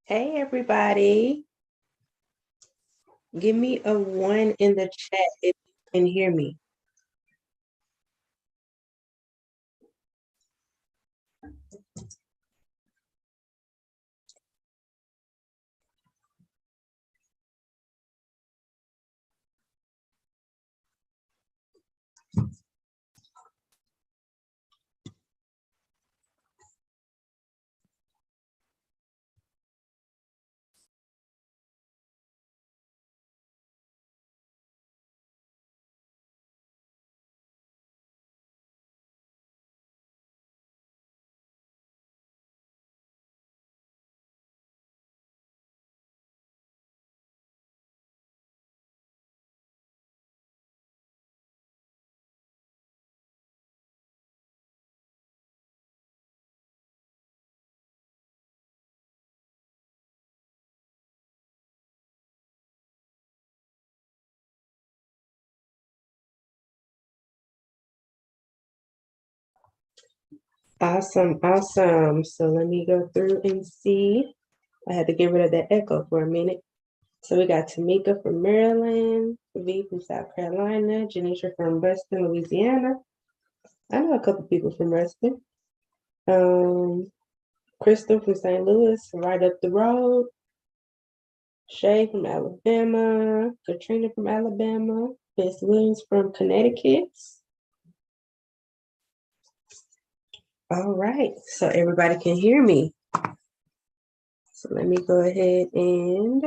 Hey, everybody. Give me a 1 in the chat if you can hear me. Awesome, awesome. So let me go through and see. I had to get rid of that echo for a minute. So we got Tamika from Maryland, V from South Carolina, Janisha from Ruston, Louisiana. I know a couple people from Ruston. Crystal from St. Louis, right up the road. Shay from Alabama, Katrina from Alabama, Miss Williams from Connecticut. All right, so everybody can hear me. So let me go ahead and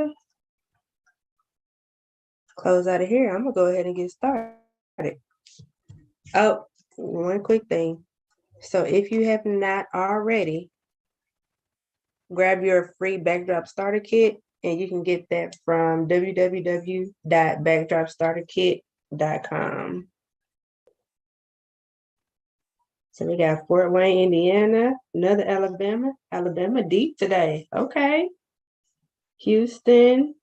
close out of here. I'm gonna go ahead and get started. Oh, one quick thing. So if you have not already, grab your free backdrop starter kit, and you can get that from www.backdropstarterkit.com. So we got Fort Wayne, Indiana, another Alabama deep today. Okay. Houston,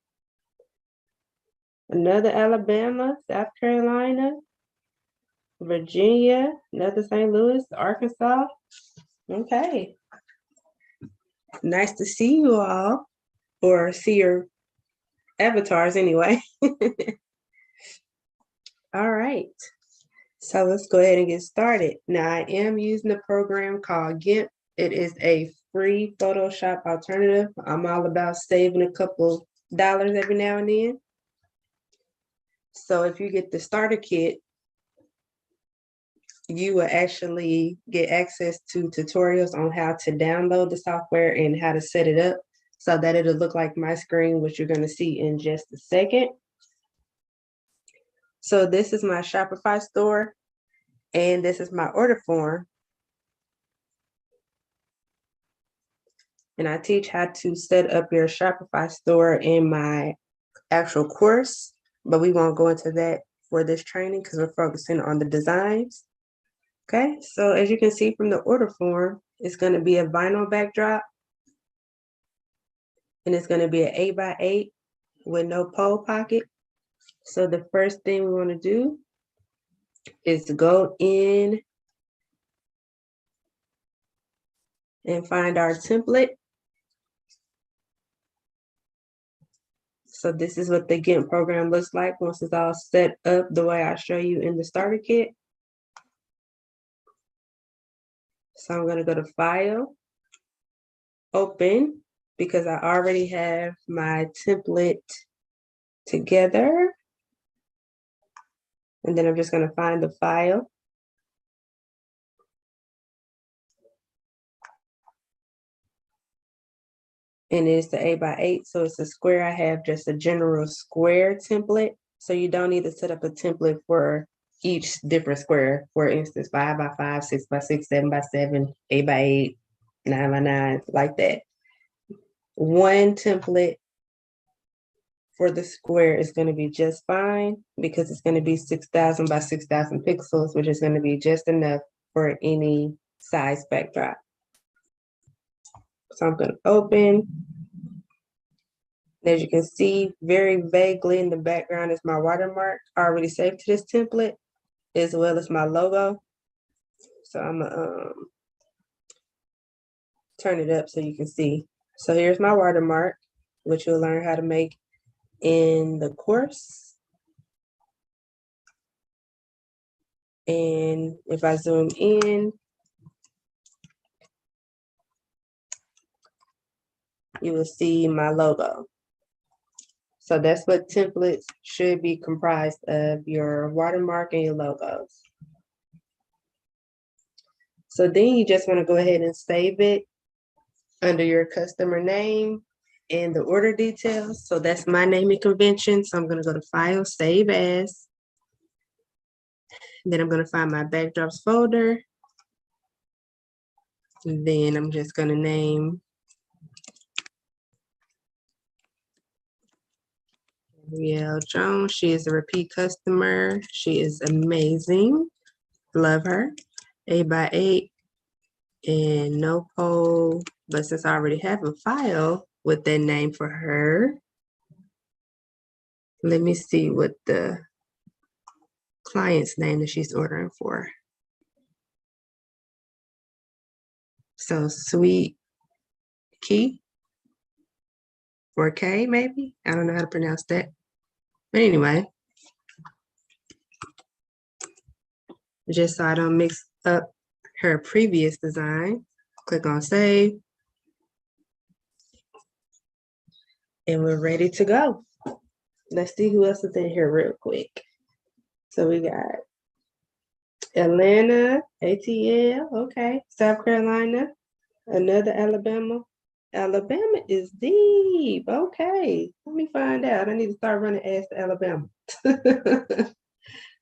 another Alabama, South Carolina, Virginia, another St. Louis, Arkansas. Okay. Nice to see you all, or see your avatars anyway. All right. So let's go ahead and get started. Now I am using a program called GIMP. It is a free Photoshop alternative. I'm all about saving a couple dollars every now and then. So if you get the starter kit, you will actually get access to tutorials on how to download the software and how to set it up so that it'll look like my screen, which you're going to see in just a second. So this is my Shopify store, and this is my order form. And I teach how to set up your Shopify store in my actual course, but we won't go into that for this training because we're focusing on the designs. Okay, so as you can see from the order form, it's going to be a vinyl backdrop, and it's going to be an 8x8 with no pole pocket. So the first thing we want to do is to go in and find our template. So this is what the GIMP program looks like once it's all set up the way I show you in the starter kit. So I'm going to go to File, Open, because I already have my template together. And then I'm just going to find the file. And it's the 8x8, so it's a square. I have just a general square template. So you don't need to set up a template for each different square. For instance, 5x5, 6x6, 7x7, 8x8, 9x9, like that. One template for the square is going to be just fine because it's going to be 6,000 by 6,000 pixels, which is going to be just enough for any size backdrop. So I'm going to open. And as you can see, very vaguely in the background is my watermark already saved to this template, as well as my logo. So I'm gonna turn it up so you can see. So here's my watermark, which you'll learn how to make in the course. And if I zoom in, you will see my logo. So that's what templates should be comprised of, your watermark and your logos. So then you just want to go ahead and save it under your customer name and the order details. So that's my naming convention. So I'm going to go to File, Save As. Then I'm going to find my backdrops folder. And then I'm just going to name Riel Jones. She is a repeat customer. She is amazing. Love her. 8x8 and no poll. But since I already have a file with that name for her, let me see what the client's name that she's ordering for. So Sweet Key or K maybe? I don't know how to pronounce that. But anyway, just so I don't mix up her previous design, click on Save. And we're ready to go. Let's see who else is in here real quick. So we got Atlanta, ATL, okay. South Carolina, another Alabama. Alabama is deep. Okay, let me find out. I need to start running ads to Alabama.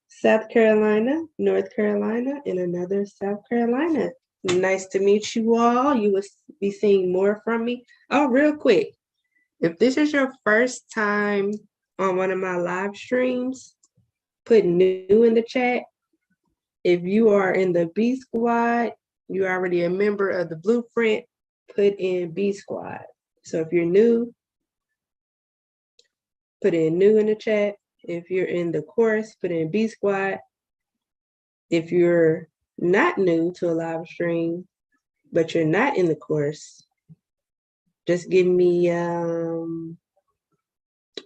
South Carolina, North Carolina, and another South Carolina. Nice to meet you all. You will be seeing more from me. Oh, real quick. If this is your first time on one of my live streams, put new in the chat. If you are in the B squad, you're already a member of the blueprint, put in B squad. So if you're new, put in new in the chat. If you're in the course, put in B squad. If you're not new to a live stream, but you're not in the course, just give me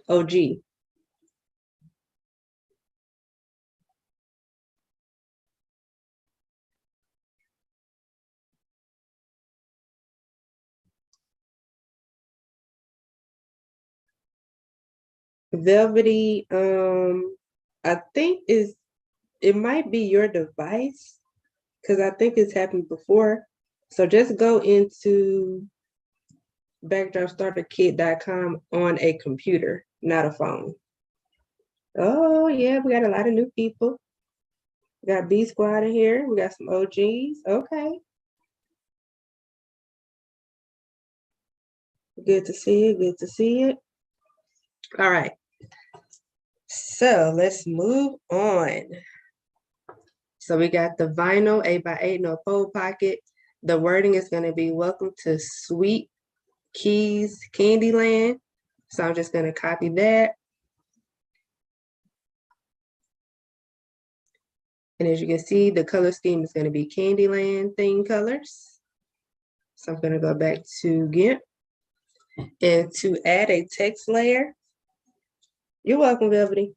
OG. Velvety, I think it might be your device, because I think it's happened before. So just go into backdropstarterkit.com on a computer, not a phone. Oh yeah, we got a lot of new people. We got B Squad in here. We got some OGs. Okay. Good to see it. Good to see it. All right. So let's move on. So we got the vinyl 8x8, no pole pocket. The wording is going to be welcome to Sweet Keys Candyland. So I'm just going to copy that. And as you can see, the color scheme is going to be Candyland theme colors. So I'm going to go back to GIMP. And to add a text layer, you're welcome, Velvety.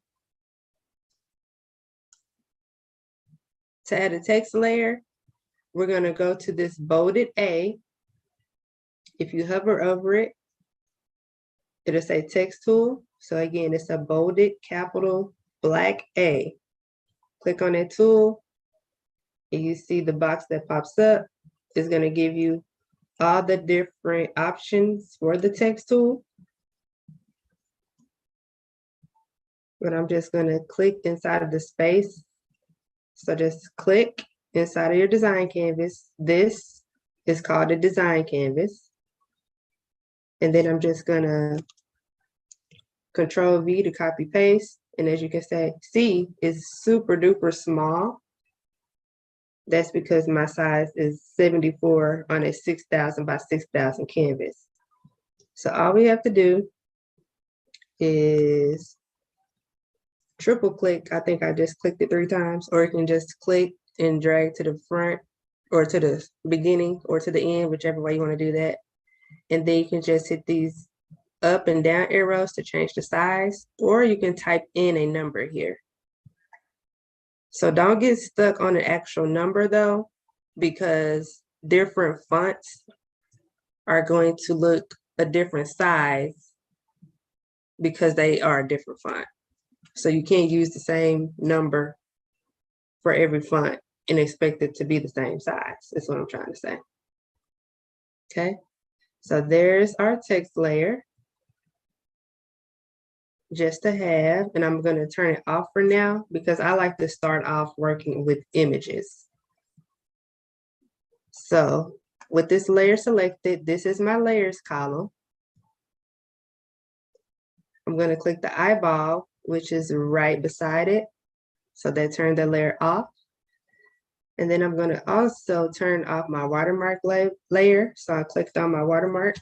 To add a text layer, we're going to go to this bolded A. If you hover over it, it'll say text tool. So again, it's a bolded capital black A. Click on that tool, and you see the box that pops up. It's going to give you all the different options for the text tool. But I'm just going to click inside of the space. So just click inside of your design canvas. This is called a design canvas. And then I'm just going to Control V to copy paste. And as you can see, it's super duper small. That's because my size is 74 on a 6,000 by 6,000 canvas. So all we have to do is triple click. I think I just clicked it 3 times, or you can just click and drag to the front or to the beginning or to the end, whichever way you want to do that. And then you can just hit these up and down arrows to change the size, or you can type in a number here. So don't get stuck on the actual number though, because different fonts are going to look a different size because they are a different font. So you can't use the same number for every font and expect it to be the same size. That's what I'm trying to say. Okay, so there's our text layer just to have, and I'm going to turn it off for now because I like to start off working with images. So with this layer selected, this is my layers column. I'm going to click the eyeball, which is right beside it. So that turned the layer off. And then I'm going to also turn off my watermark layer. So I clicked on my watermark.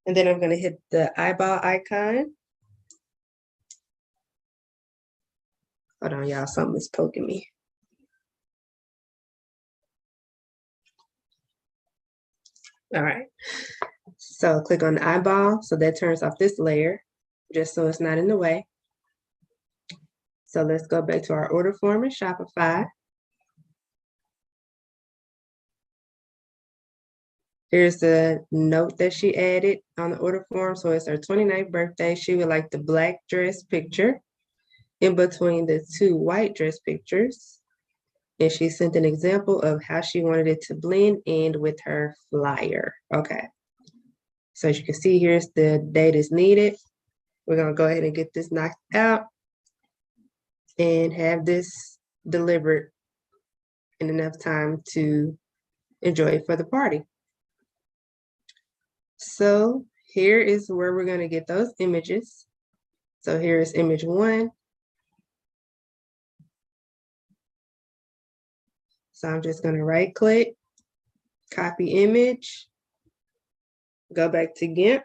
And then I'm going to hit the eyeball icon. Hold on, y'all, something is poking me. All right, so click on the eyeball. So that turns off this layer, just so it's not in the way. So let's go back to our order form in Shopify. Here's the note that she added on the order form. So it's her 29th birthday. She would like the black dress picture in between the 2 white dress pictures. And she sent an example of how she wanted it to blend in with her flyer. Okay. So as you can see, here's the date is needed. We're gonna go ahead and get this knocked out and have this delivered in enough time to enjoy it for the party. So here is where we're gonna get those images. So here is image 1. So I'm just gonna right click, copy image, go back to GIMP.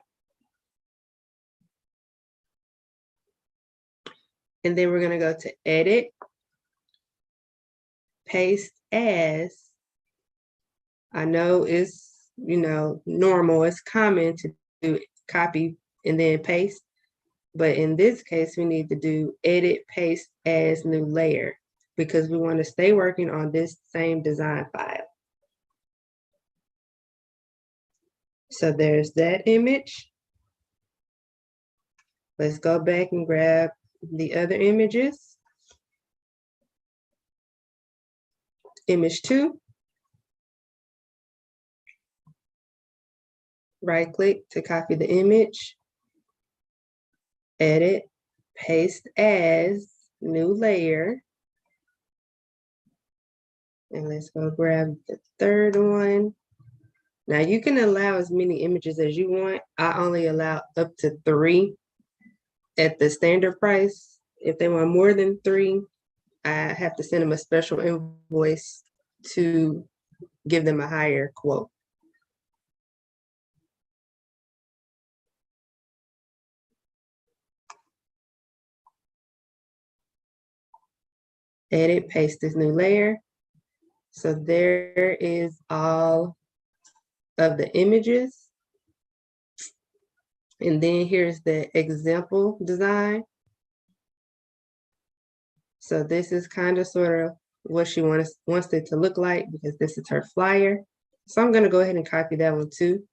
And then we're gonna go to edit, paste as. I know it's, normal, it's common to do copy and then paste. But in this case, we need to do edit, paste as new layer because we want to stay working on this same design file. So there's that image. Let's go back and grab the other images. Image 2. Right click to copy the image. Edit, paste as, new layer. And let's go grab the third one. Now you can allow as many images as you want. I only allow up to 3 at the standard price. If they want more than 3, I have to send them a special invoice to give them a higher quote. Edit, paste this new layer. So there is all of the images. And then here's the example design. So this is kind of sort of what she wants it to look like because this is her flyer. So I'm gonna go ahead and copy that one too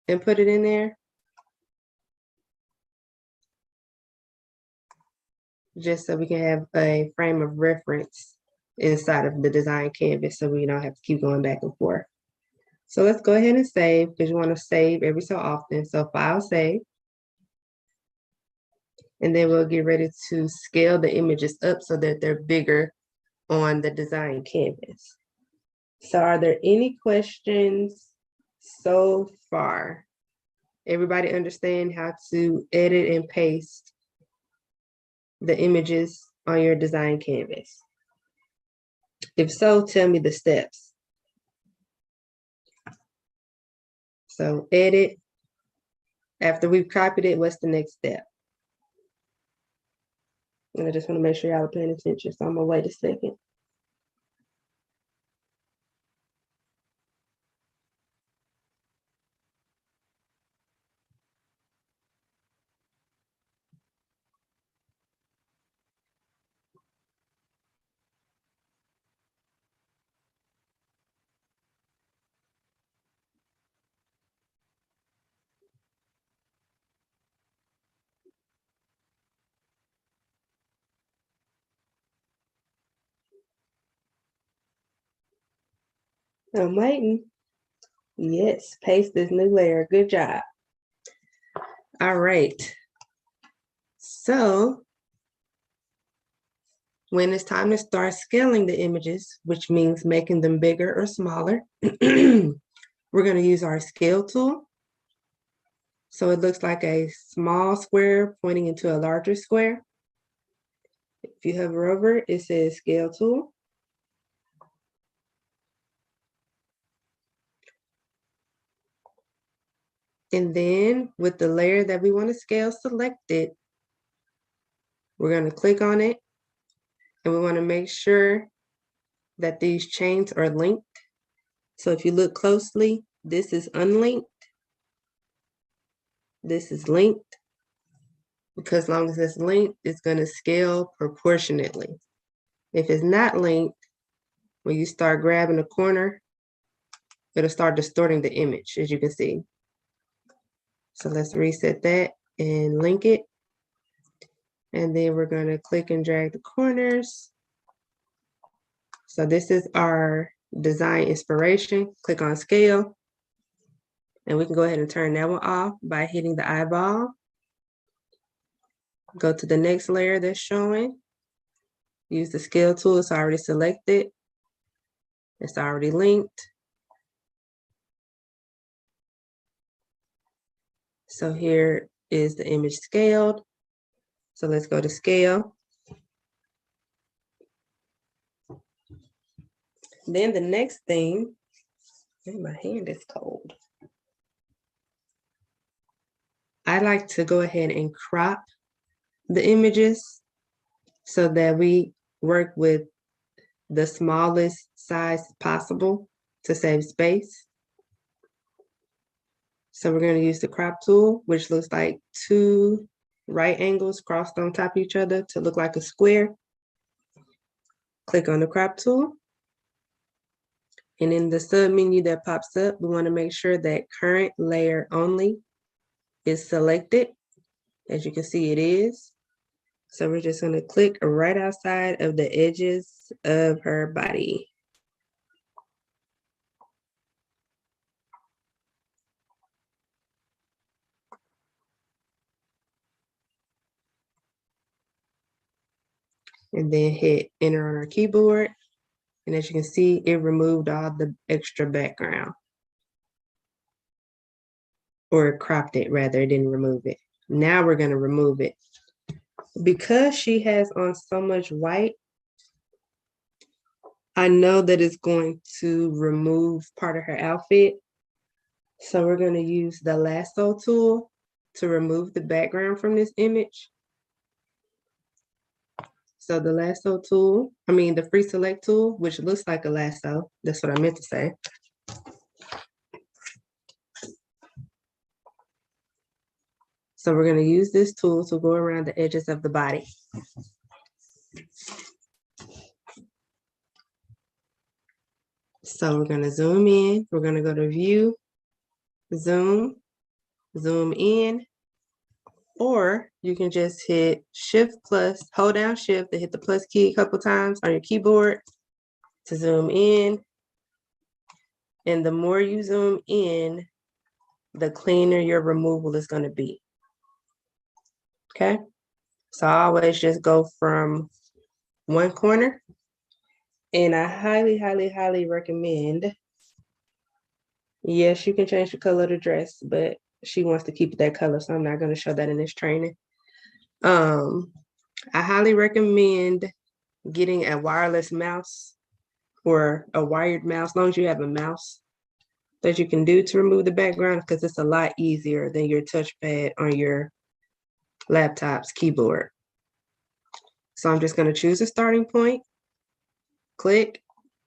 and put it in there. Just so we can have a frame of reference inside of the design canvas so we don't have to keep going back and forth. So let's go ahead and save because you want to save every so often. So file, save. And then we'll get ready to scale the images up so that they're bigger on the design canvas. So are there any questions so far? Everybody understand how to edit and paste the images on your design canvas? If so, tell me the steps. So edit, After we've copied it, what's the next step? And I just want to make sure y'all are paying attention, so I'm gonna wait a second. I'm waiting. Yes, paste this new layer. Good job. All right. So when it's time to start scaling the images, which means making them bigger or smaller, we're going to use our scale tool. So it looks like a small square pointing into a larger square. If you hover over it, it says scale tool. And then with the layer that we want to scale selected, we're going to click on it. And we want to make sure that these chains are linked. So if you look closely, this is unlinked. This is linked. Because as long as it's linked, it's going to scale proportionately. If it's not linked, when you start grabbing a corner, it'll start distorting the image, as you can see. So let's reset that and link it. And then we're going to click and drag the corners. So this is our design inspiration. Click on scale. And we can go ahead and turn that one off by hitting the eyeball. Go to the next layer that's showing. Use the scale tool. It's already selected. It's already linked. So here is the image scaled. So let's go to scale. Then the next thing, my hand is cold. I like to go ahead and crop the images so that we work with the smallest size possible to save space. So we're going to use the crop tool, which looks like two right angles crossed on top of each other to look like a square. Click on the crop tool. And in the sub menu that pops up, we want to make sure that current layer only is selected. As you can see, it is. So we're just going to click right outside of the edges of her body. And then hit enter on our keyboard. And as you can see, it removed all the extra background. Or it cropped it, rather, it didn't remove it. Now we're going to remove it. Because she has on so much white, I know that it's going to remove part of her outfit. So we're going to use the Lasso tool to remove the background from this image. So the Lasso tool, the free select tool, which looks like a lasso. That's what I meant to say. So we're going to use this tool to go around the edges of the body. So we're going to zoom in. We're going to go to view, zoom, zoom in, or you can just hit shift plus, hold down shift and hit the plus key a couple times on your keyboard to zoom in. And the more you zoom in, the cleaner your removal is going to be. Okay, so I always just go from one corner, and I highly, highly, highly recommend. Yes, you can change the color of the dress, but she wants to keep it that color, so I'm not going to show that in this training. I highly recommend getting a wireless mouse or a wired mouse, as long as you have a mouse. that you can do to remove the background, because it's a lot easier than your touchpad on your laptop's keyboard. So I'm just going to choose a starting point, click,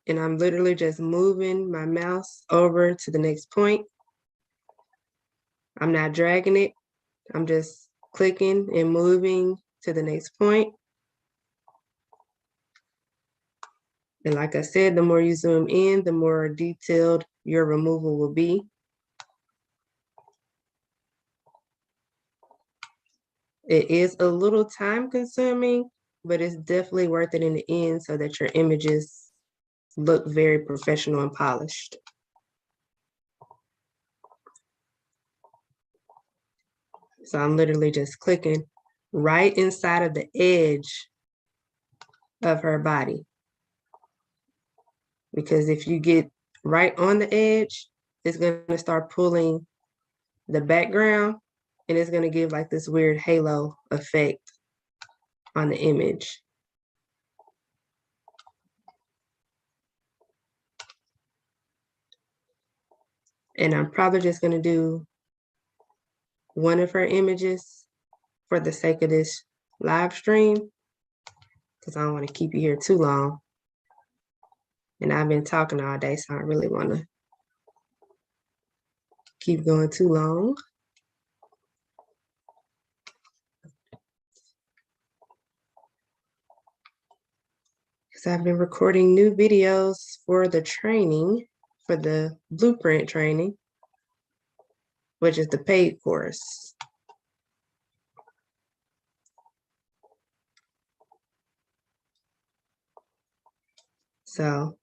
and I'm literally just moving my mouse over to the next point. I'm not dragging it. I'm just clicking and moving to the next point. And like I said, the more you zoom in, the more detailed your removal will be. It is a little time consuming, but it's definitely worth it in the end so that your images look very professional and polished. So I'm literally just clicking right inside of the edge of her body. Because if you get right on the edge, it's going to start pulling the background, and it's going to give like this weird halo effect on the image. And I'm probably just going to do one of her images for the sake of this live stream, because I don't want to keep you here too long. And I've been talking all day, so I really want to keep going too long. Because I've been recording new videos for the training, for the blueprint training, which is the paid course. So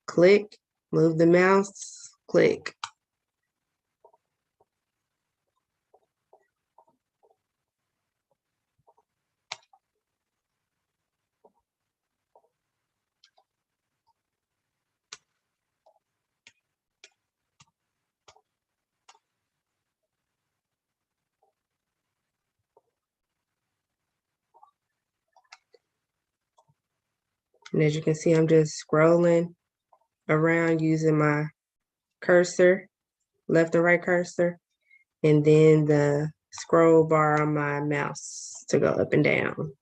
click, move the mouse, click. And as you can see, I'm just scrolling around using my cursor, left and right cursor, and then the scroll bar on my mouse to go up and down.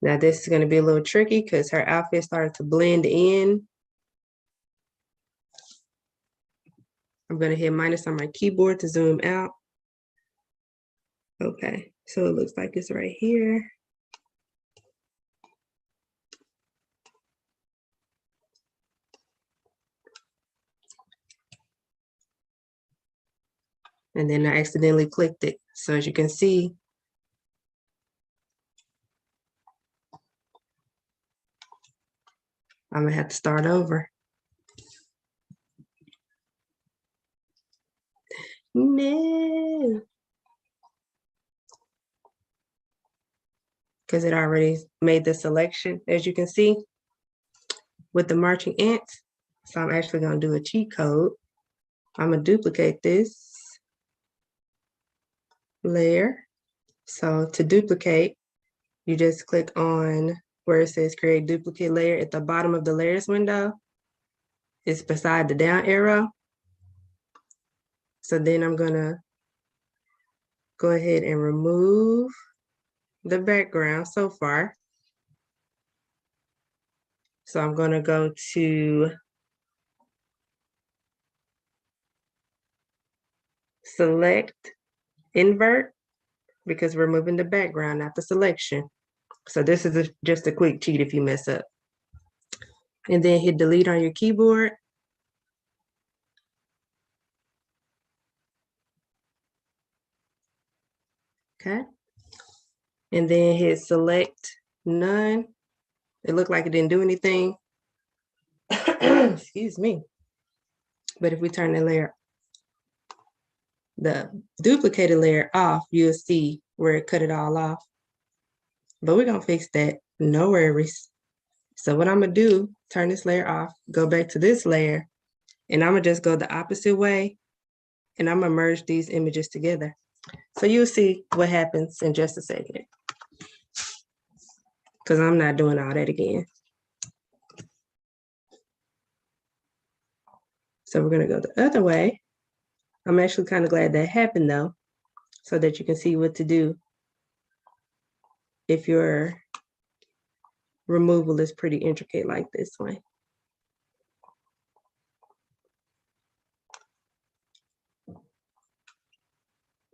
Now this is going to be a little tricky because her outfit started to blend in. I'm going to hit minus on my keyboard to zoom out. Okay, so it looks like it's right here. And then I accidentally clicked it. So as you can see, I'm gonna have to start over. No. Because it already made the selection, as you can see, with the marching ants. So I'm actually gonna do a cheat code. I'm gonna duplicate this layer. So to duplicate, you just click on where it says create duplicate layer at the bottom of the layers window. It's beside the down arrow. So then I'm gonna go ahead and remove the background so far. So I'm gonna go to select invert, because we're moving the background, not the selection. So this is just a quick cheat if you mess up. And then hit delete on your keyboard. Okay. And then hit select none. It looked like it didn't do anything. Excuse me. But if we turn the layer, the duplicated layer off, you'll see where it cut it all off. But we're gonna fix that, no worries. So what I'm gonna do, turn this layer off, go back to this layer, and I'm gonna just go the opposite way, and I'm gonna merge these images together. So you'll see what happens in just a second, because I'm not doing all that again. So we're gonna go the other way. I'm actually kind of glad that happened though, so that you can see what to do if your removal is pretty intricate like this one.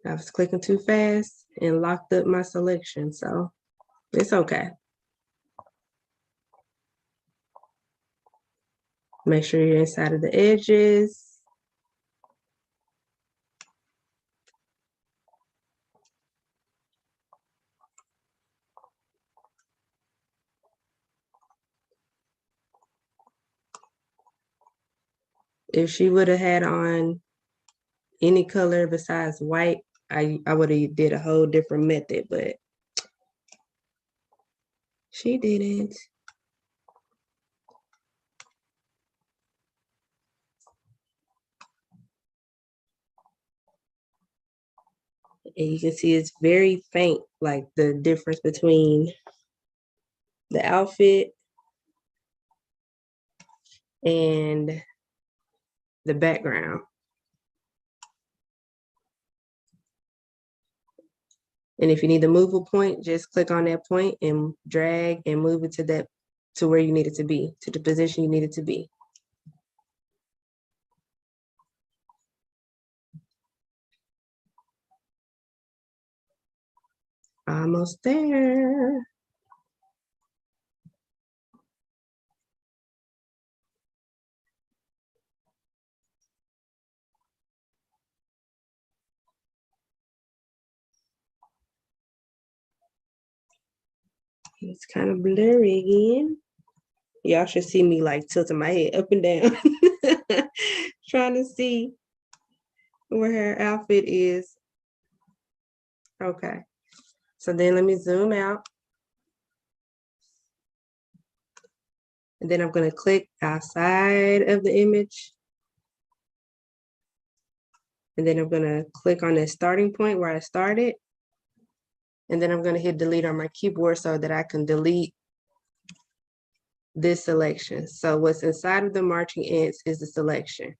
I was clicking too fast and locked up my selection, so it's okay. Make sure you're inside of the edges. If she would have had on any color besides white, I would have did a whole different method, but she didn't. And you can see it's very faint, like the difference between the outfit and the background. And if you need to move a point, just click on that point and drag and move it to where you need it to be, to the position you need it to be. Almost there. It's kind of blurry again. Y'all should see me like tilting my head up and down, trying to see where her outfit is. Okay, so then let me zoom out. And then I'm gonna click outside of the image. And then I'm gonna click on the starting point where I started. And then I'm gonna hit delete on my keyboard so that I can delete this selection. So what's inside of the marching ants is the selection.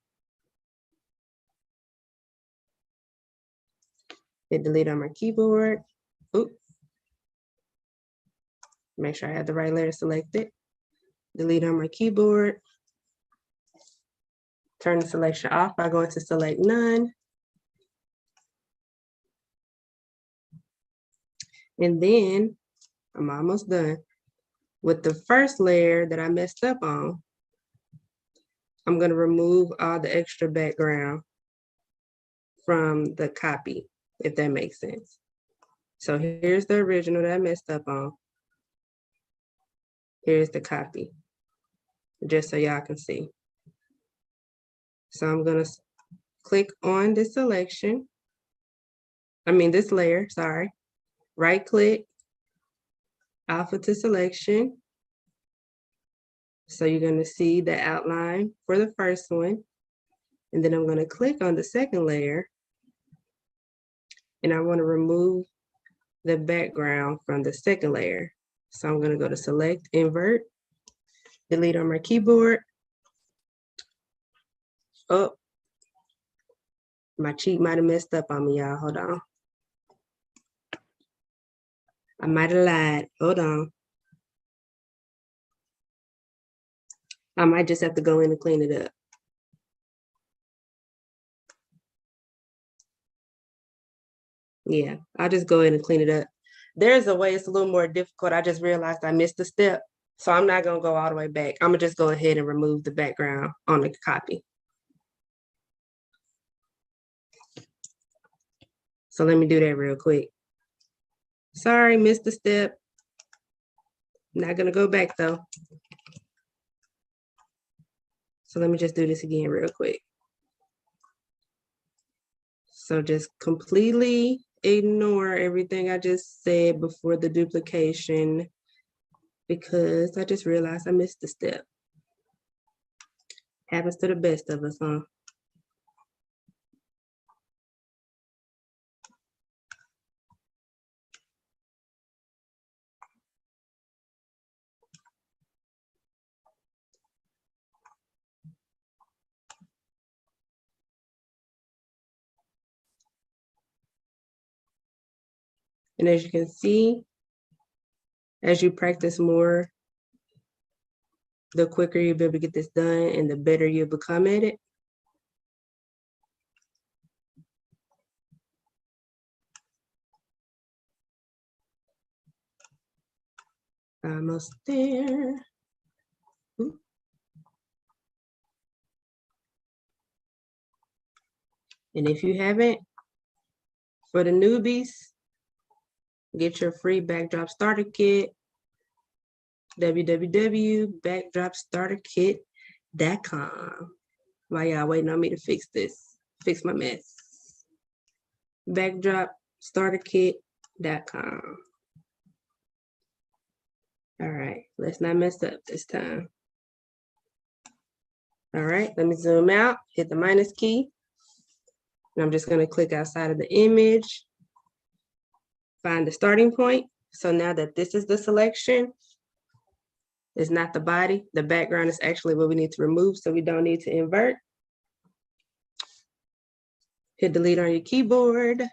Hit delete on my keyboard. Oop. Make sure I have the right layer selected. Delete on my keyboard. Turn the selection off by going to select none. And then I'm almost done. With the first layer that I messed up on, I'm gonna remove all the extra background from the copy, if that makes sense. So here's the original that I messed up on. Here's the copy, just so y'all can see. So I'm gonna click on this selection. This layer, sorry. Right click, alpha to selection. So you're gonna see the outline for the first one. And then I'm gonna click on the second layer. And I wanna remove the background from the second layer. So I'm gonna go to select, invert, delete on my keyboard. Oh, my cheat might have messed up on me, y'all. Hold on. I might have lied. Hold on. I might just have to go in and clean it up. Yeah, I'll just go in and clean it up. There's a way it's a little more difficult. I just realized I missed a step. So I'm not gonna go all the way back. I'm gonna just go ahead and remove the background on the copy. So let me do that real quick. Sorry, missed a step. Not gonna go back though. So let me just do this again real quick. So just completely ignore everything I just said before the duplication, because I just realized I missed a step. Happens to the best of us, huh? And as you can see, as you practice more, the quicker you'll be able to get this done and the better you'll become at it. Almost there. And if you haven't, for the newbies, get your free backdrop starter kit, www.backdropstarterkit.com. While y'all waiting on me to fix my mess. Backdropstarterkit.com. All right, let's not mess up this time. All right, let me zoom out, hit the minus key. And I'm just gonna click outside of the image, find the starting point. So now that this is the selection, it's not the body, the background is actually what we need to remove, so we don't need to invert. Hit delete on your keyboard,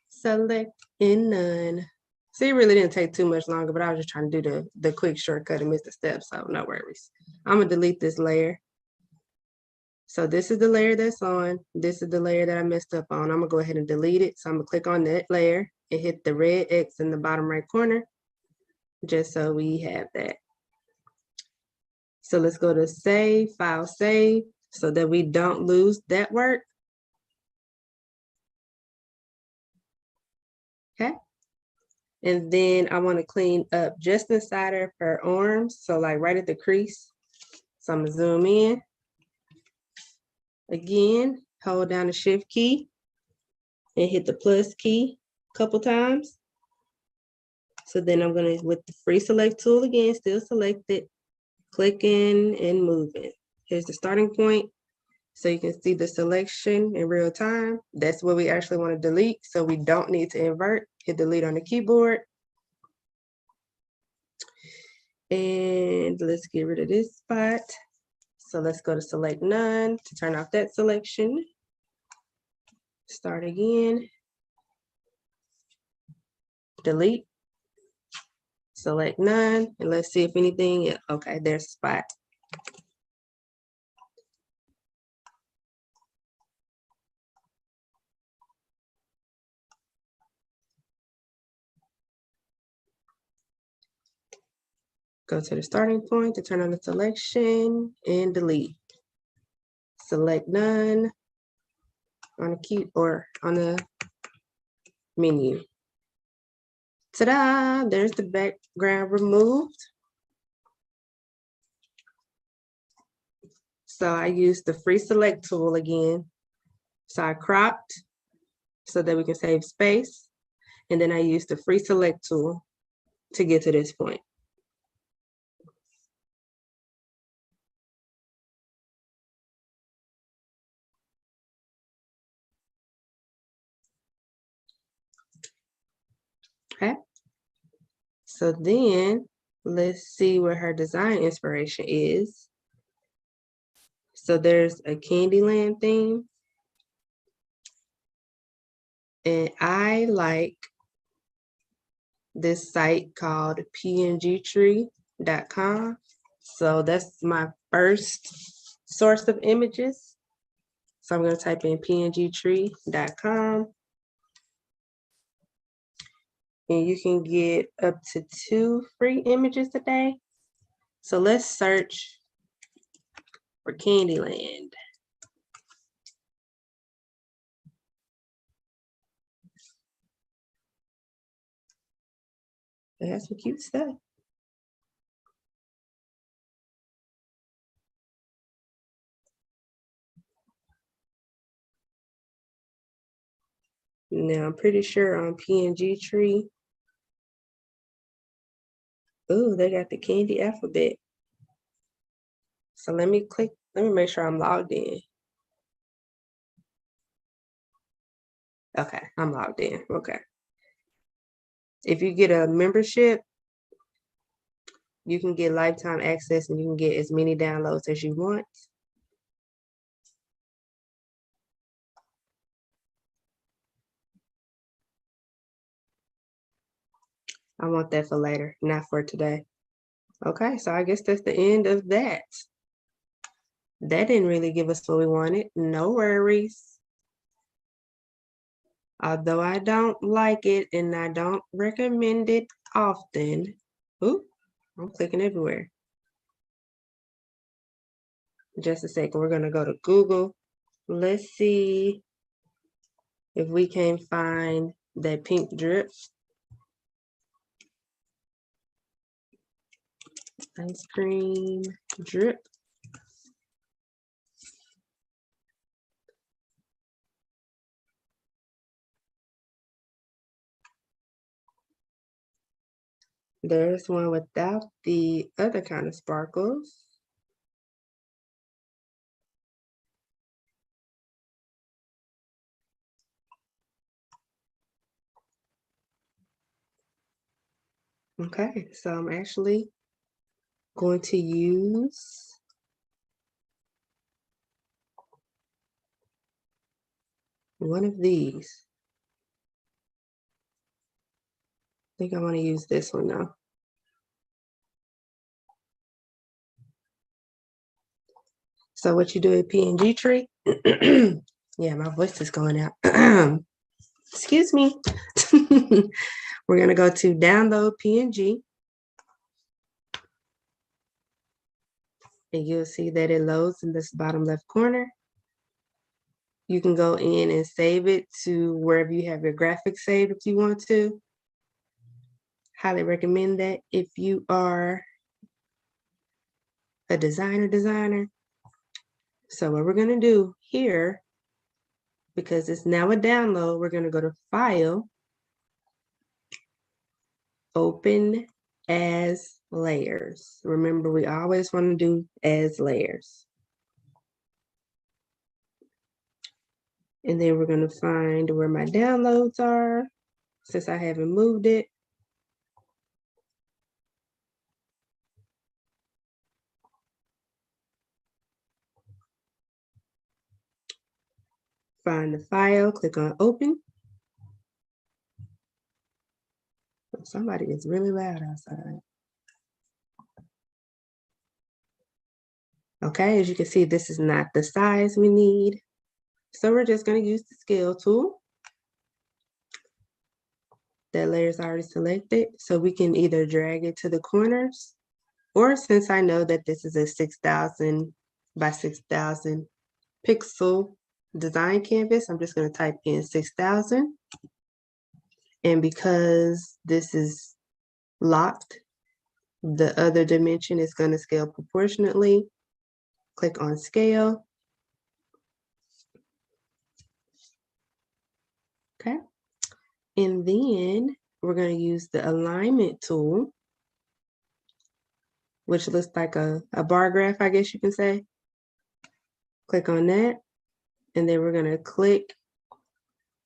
select in none. See, it really didn't take too much longer, but I was just trying to do the quick shortcut and miss the steps, so no worries. I'm gonna delete this layer. So this is the layer that's on. This is the layer that I messed up on. I'm gonna go ahead and delete it. So I'm gonna click on that layer and hit the red X in the bottom right corner, just so we have that. So let's go to save, file save, so that we don't lose that work. Okay. And then I want to clean up just inside of her arms. So like right at the crease. So I'm gonna zoom in. Again, hold down the shift key and hit the plus key a couple times. So then I'm gonna, with the free select tool again, still selected, clicking and moving. Here's the starting point. So you can see the selection in real time. That's what we actually want to delete. So we don't need to invert. Hit delete on the keyboard. And let's get rid of this spot. So let's go to select none to turn off that selection. Start again. Delete. Select none. And let's see if anything, okay, there's a spot. Go to the starting point to turn on the selection and delete. Select none on the key or on the menu. Ta-da! There's the background removed. So I used the free select tool again. So I cropped so that we can save space. And then I used the free select tool to get to this point. Okay. So then let's see where her design inspiration is. So there's a Candyland theme. And I like this site called pngtree.com. So that's my first source of images. So I'm going to type in pngtree.com. And you can get up to 2 free images a day. So let's search for Candyland. It has some cute stuff. Now I'm pretty sure on PNG Tree. Oh, they got the candy alphabet. So let me make sure I'm logged in. Okay, I'm logged in. Okay. If you get a membership, you can get lifetime access and you can get as many downloads as you want. I want that for later, not for today. Okay, so I guess that's the end of that. That didn't really give us what we wanted. No worries. Although I don't like it and I don't recommend it often. Ooh, I'm clicking everywhere. Just a second, we're gonna go to Google. Let's see if we can find that pink drip. Ice cream drip. There's one without the other kind of sparkles. Okay, so I'm actually going to use one of these. I think I want to use this one now. So what you do at PNG tree? Yeah, my voice is going out. Excuse me. We're gonna go to download PNG. And you'll see that it loads in this bottom left corner. You can go in and save it to wherever you have your graphics saved if you want to. Highly recommend that if you are a designer. So what we're gonna do here, because it's now a download, we're gonna go to File, Open as Layers. Remember, we always want to do as layers. And then we're gonna find where my downloads are, since I haven't moved it. Find the file, click on Open. Somebody is really loud outside. Okay, as you can see, this is not the size we need. So we're just going to use the scale tool. That layer is already selected, so we can either drag it to the corners, or since I know that this is a 6,000 by 6,000 pixel design canvas, I'm just going to type in 6,000. And because this is locked, the other dimension is going to scale proportionately. Click on Scale. Okay. And then we're going to use the alignment tool, which looks like a bar graph, I guess you can say. Click on that. And then we're going to click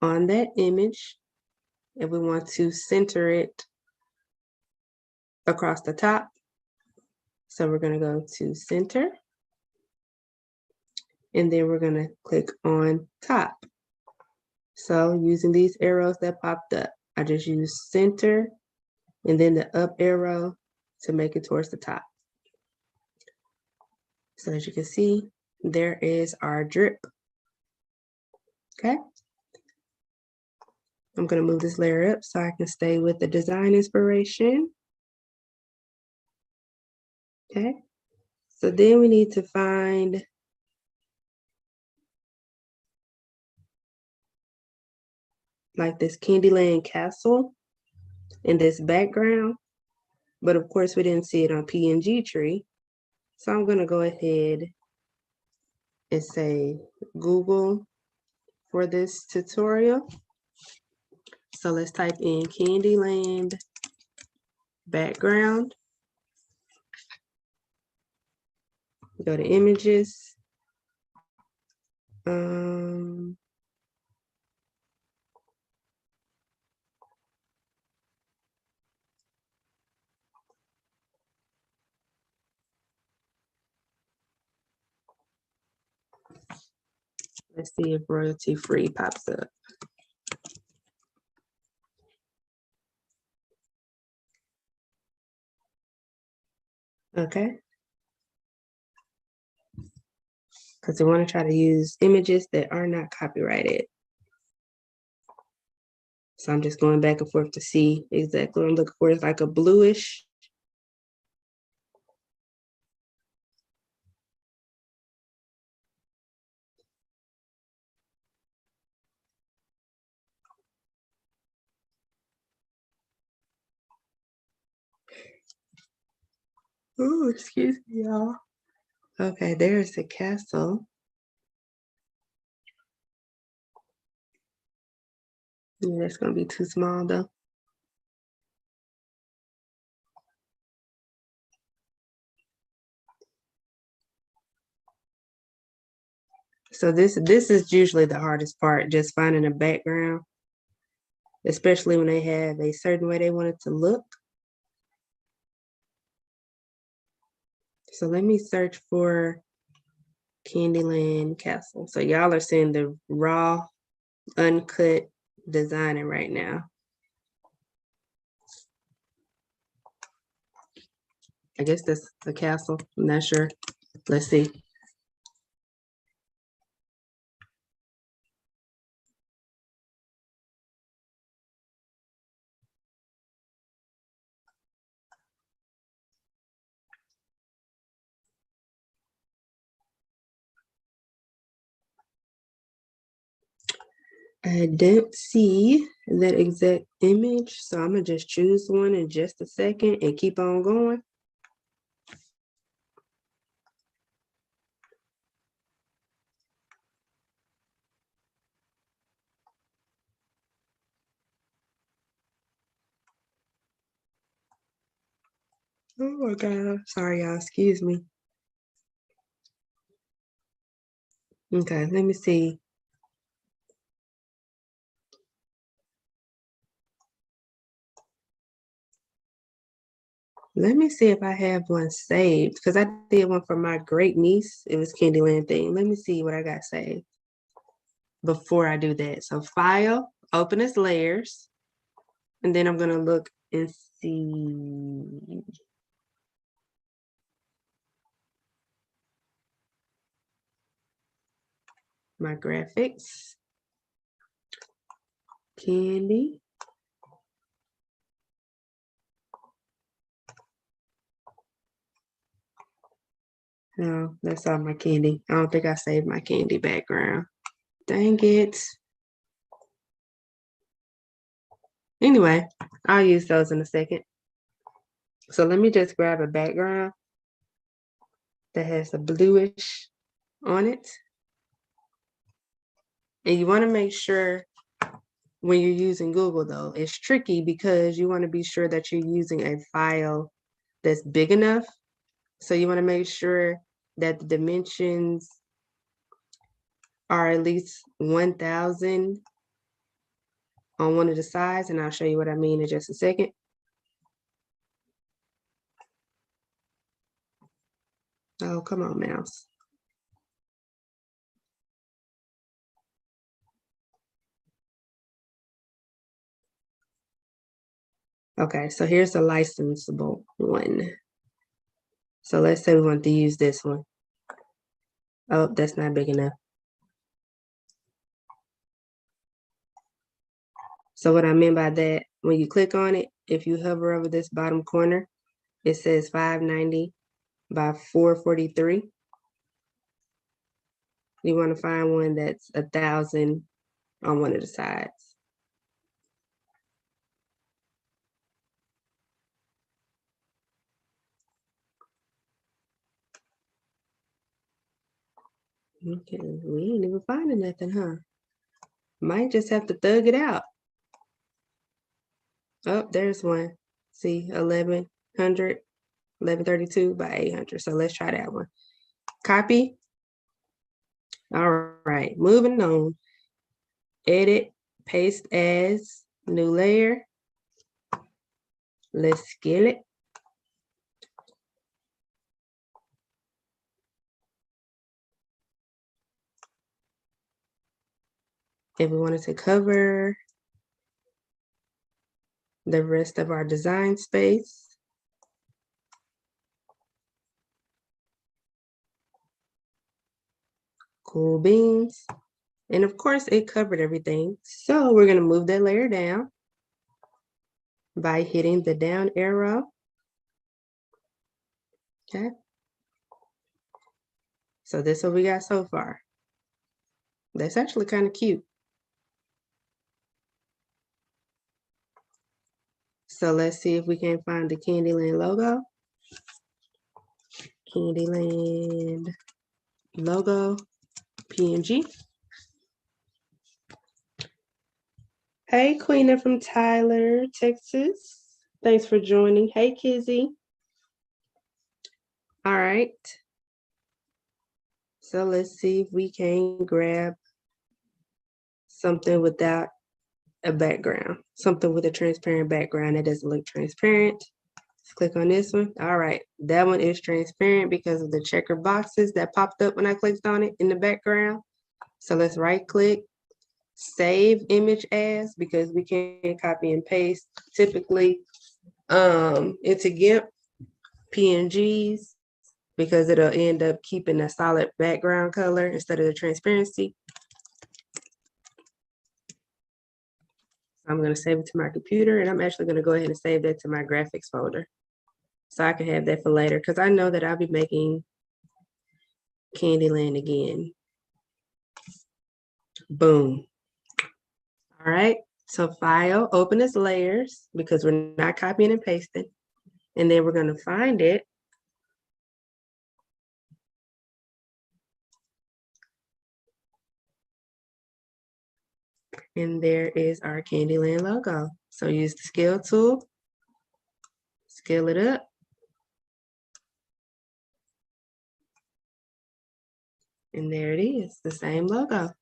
on that image. And we want to center it across the top. So we're going to go to Center. And then we're going to click on Top. So using these arrows that popped up, I just use Center and then the up arrow to make it towards the top. So as you can see, there is our drip. Okay. I'm going to move this layer up so I can stay with the design inspiration. Okay. So then we need to find like this Candyland castle in this background. But of course, we didn't see it on PNG tree. So I'm going to go ahead and say Google for this tutorial. So let's type in Candyland background. Go to images. Let's see if royalty free pops up. Okay. Because we want to try to use images that are not copyrighted. So I'm just going back and forth to see exactly what I'm looking for. It's like a bluish. Oh, excuse me, y'all. Okay, there's the castle. Yeah, that's gonna be too small though. So this is usually the hardest part, just finding a background, especially when they have a certain way they want it to look. So let me search for Candyland Castle. So y'all are seeing the raw, uncut designing right now. I guess that's the castle. I'm not sure. Let's see. I don't see that exact image, so I'm gonna just choose one in just a second and keep on going. Oh my God, sorry y'all, excuse me. Okay, let me see. Let me see if I have one saved, because I did one for my great niece. It was Candyland thing. Let me see what I got saved before I do that. So file, open as layers, and then I'm gonna look and see. My graphics, candy. No, that's all my candy. I don't think I saved my candy background. Dang it. Anyway, I'll use those in a second. So let me just grab a background that has a bluish on it. And you want to make sure when you're using Google though, it's tricky because you want to be sure that you're using a file that's big enough. So you want to make sure that the dimensions are at least 1000 on one of the sides, and I'll show you what I mean in just a second. Oh, come on, mouse. Okay, so here's a licensable one. So let's say we want to use this one. Oh, that's not big enough. So what I mean by that, when you click on it, if you hover over this bottom corner, it says 590 by 443. You want to find one that's 1000 on one of the sides. Okay, we ain't even finding nothing, huh? Might just have to thug it out. Oh, there's one. See, 1100, 1132 by 800. So let's try that one. Copy. All right, moving on. Edit, paste as, new layer. Let's scale it. If we wanted to cover the rest of our design space, Cool beans. And of course, it covered everything. So we're going to move that layer down by hitting the down arrow. Okay. So this is what we got so far. That's actually kind of cute. So let's see if we can find the Candyland logo. Candyland logo, PNG. Hey, Queena from Tyler, Texas. Thanks for joining. Hey, Kizzy. All right. So let's see if we can grab something without a background, something with a transparent background that doesn't look transparent. Let's click on this one. All right, that one is transparent because of the checker boxes that popped up when I clicked on it in the background. So let's right click, save image as, because we can't copy and paste typically into GIMP PNGs because it'll end up keeping a solid background color instead of the transparency. I'm going to save it to my computer, and I'm actually going to go ahead and save that to my graphics folder so I can have that for later, because I know that I'll be making Candyland again. Boom. All right, so file, open as layers, because we're not copying and pasting, and then we're going to find it. And there is our Candyland logo. So use the scale tool, scale it up. And there it is, the same logo.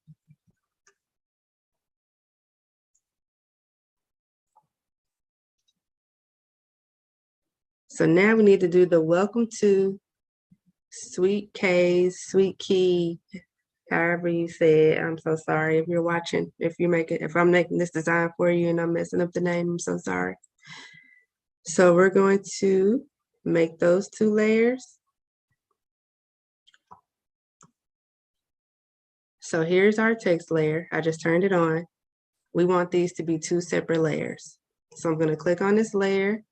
So now we need to do the welcome to Sweet K's, Sweet Key, however you say it. I'm so sorry if you're watching, if I'm making this design for you and I'm messing up the name, I'm so sorry. So we're going to make those two layers. So here's our text layer. I just turned it on. We want these to be two separate layers. So I'm going to click on this layer,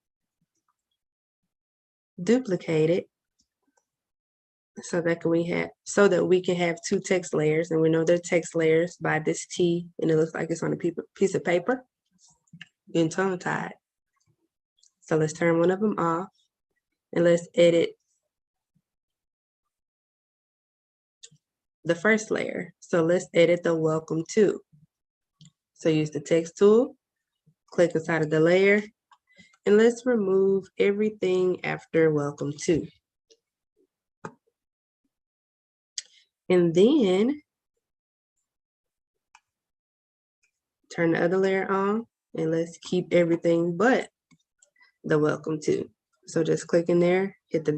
duplicate it, so that we can have two text layers, and we know they're text layers by this T, and it looks like it's on a piece of paper and tongue tied. So let's turn one of them off, and let's edit the first layer. So let's edit the welcome to. So use the text tool, click inside of the layer, and let's remove everything after welcome to. And then turn the other layer on, and let's keep everything but the welcome to. So just click in there, hit the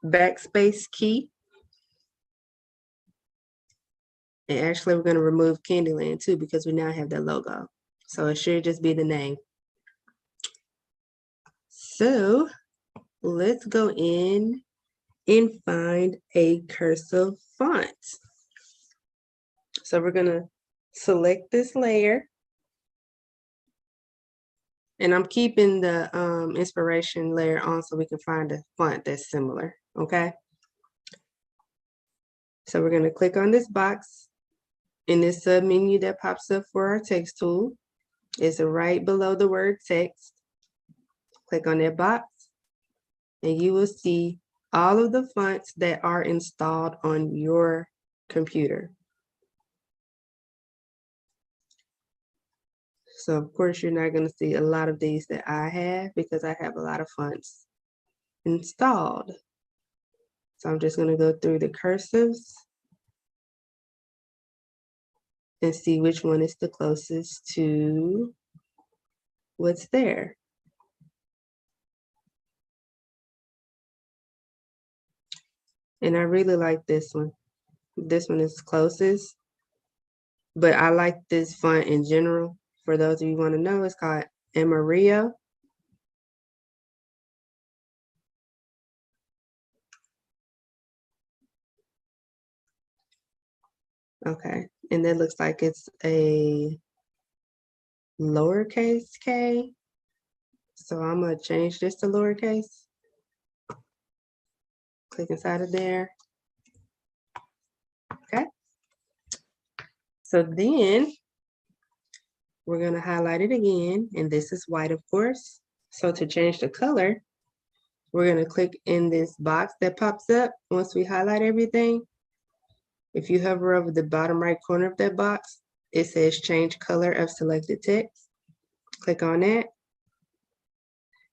backspace key. And actually we're going to remove Candyland too, because we now have that logo. So it should just be the name. So let's go in and find a cursive font. So we're going to select this layer. And I'm keeping the inspiration layer on so we can find a font that's similar, okay? So we're going to click on this box in this sub menu that pops up for our text tool. It's right below the word text. Click on that box and you will see all of the fonts that are installed on your computer. So of course, you're not going to see a lot of these that I have because I have a lot of fonts installed. So I'm just going to go through the cursives and see which one is the closest to what's there. And I really like this one. This one is closest, but I like this font in general. For those of you who want to know, it's called Amarillo. Okay, and that looks like it's a lowercase k. So I'm gonna change this to lowercase. Click inside of there. Okay. So then we're gonna highlight it again, and this is white, of course. So to change the color, we're gonna click in this box that pops up once we highlight everything. If you hover over the bottom right corner of that box, it says change color of selected text. Click on that.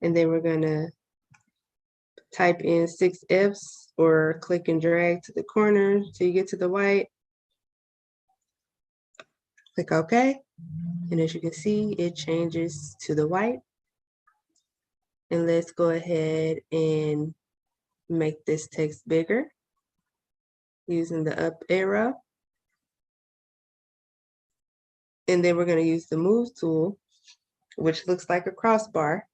And then we're gonna type in 6 Fs or click and drag to the corner till you get to the white. Click OK. And as you can see, it changes to the white. And let's go ahead and make this text bigger using the up arrow. And then we're going to use the move tool, which looks like a crossbar.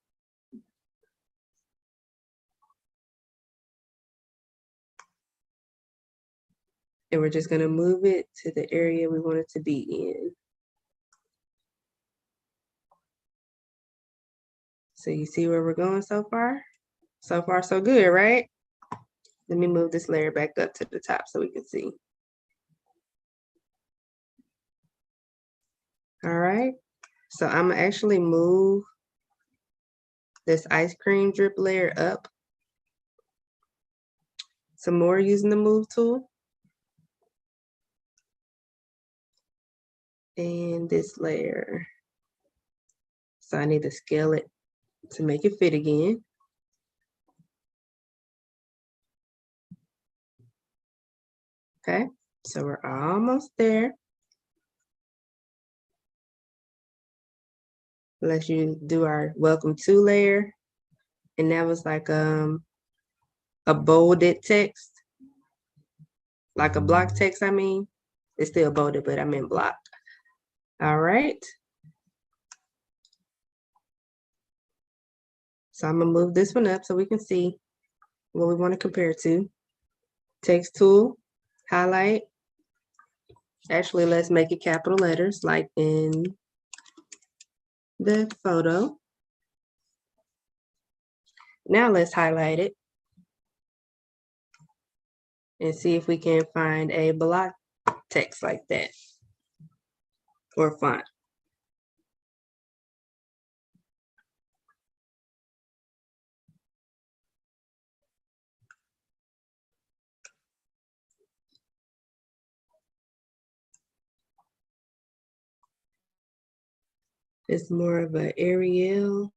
And we're just going to move it to the area we want it to be in. So you see where we're going so far? So far, so good, right? Let me move this layer back up to the top so we can see. All right, so I'm gonna actually move this ice cream drip layer up some more using the move tool. And this layer. So I need to scale it to make it fit again. Okay, so we're almost there. Let's do our welcome to layer. And that was like a bolded text. Like a block text, I mean. It's still bolded, but I meant block. All right. So I'm gonna move this one up so we can see what we want to compare to. Text tool, highlight. Actually, let's make it capital letters like in the photo. Now let's highlight it and see if we can find a block text like that or font. It's more of an Arial.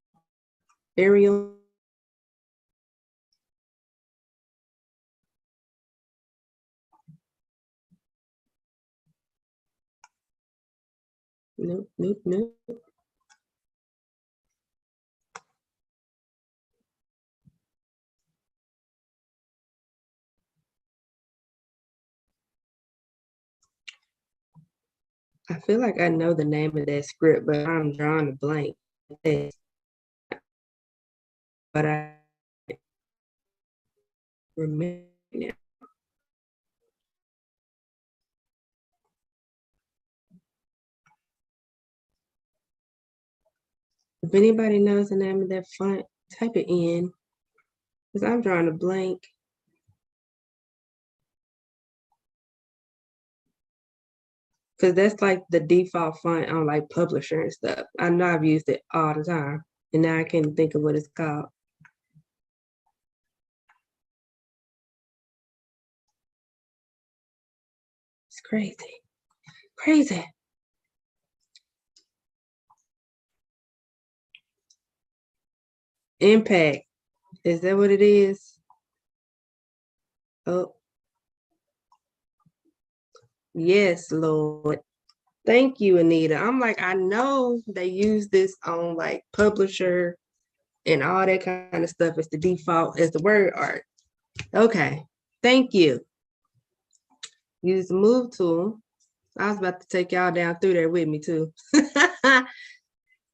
Nope, nope, nope. I feel like I know the name of that script, but I'm drawing a blank. But I remember now. If anybody knows the name of that font, type it in, because I'm drawing a blank. Because that's like the default font on like Publisher and stuff. I know I've used it all the time, and now I can't think of what it's called. It's crazy. Crazy. Impact. Is that what it is? Oh. Yes, Lord. Thank you, Anita. I'm like, I know they use this on like Publisher and all that kind of stuff as the default as the word art. Okay. Thank you. Use the move tool. I was about to take y'all down through there with me too.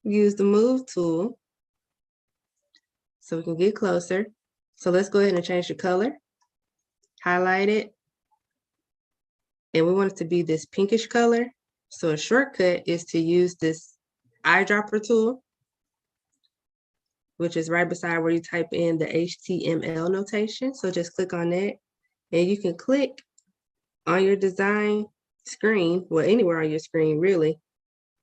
Use the move tool so we can get closer. So let's go ahead and change the color. Highlight it. and we want it to be this pinkish color. So a shortcut is to use this eyedropper tool, which is right beside where you type in the HTML notation. So just click on that, and you can click on your design screen, well, anywhere on your screen really,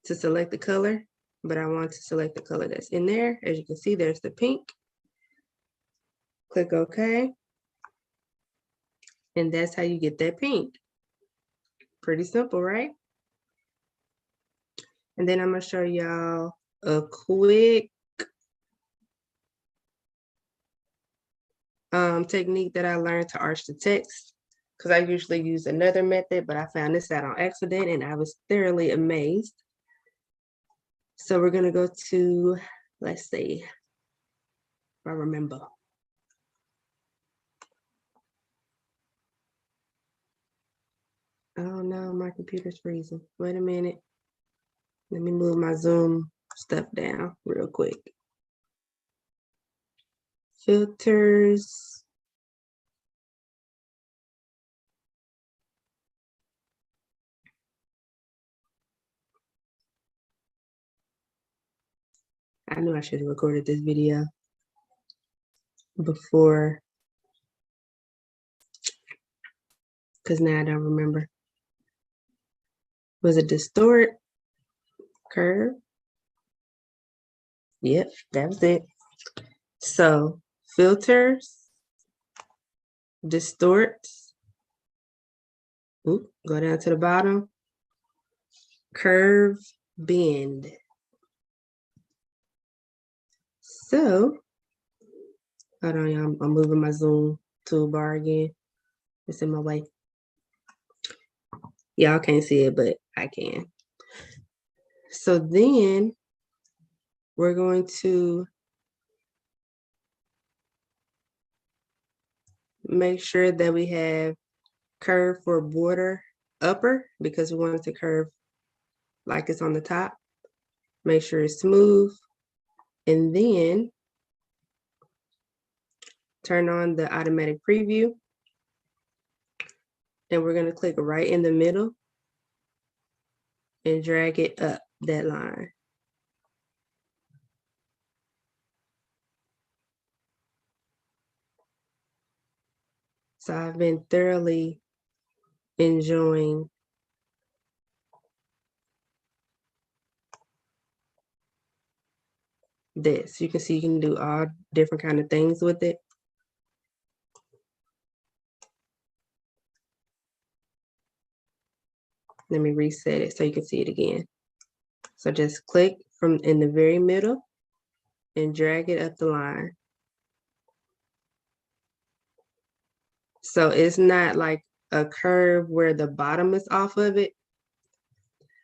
to select the color, but I want to select the color that's in there. As you can see, there's the pink. Click OK. And that's how you get that pink. Pretty simple, right? And then I'm gonna show y'all a quick technique that I learned to arch the text, because I usually use another method, but I found this out on accident and I was thoroughly amazed. So we're gonna go to, let's see if I remember. Oh no, my computer's freezing. Wait a minute. Let me move my Zoom stuff down real quick. Filters. I knew I should have recorded this video before, because now I don't remember. Was it distort? Curve? Yep, that was it. So filters, distort, go down to the bottom, curve, bend. So, hold on, y'all, I'm moving my Zoom toolbar again. It's in my way. Y'all can't see it, but I can. So then we're going to make sure that we have curve for border upper, because we want it to curve like it's on the top. Make sure it's smooth. And then turn on the automatic preview. And we're going to click right in the middle and drag it up that line. So I've been thoroughly enjoying this. You can see you can do all different kind of things with it. Let me reset it so you can see it again. So just click from in the very middle and drag it up the line. So it's not like a curve where the bottom is off of it,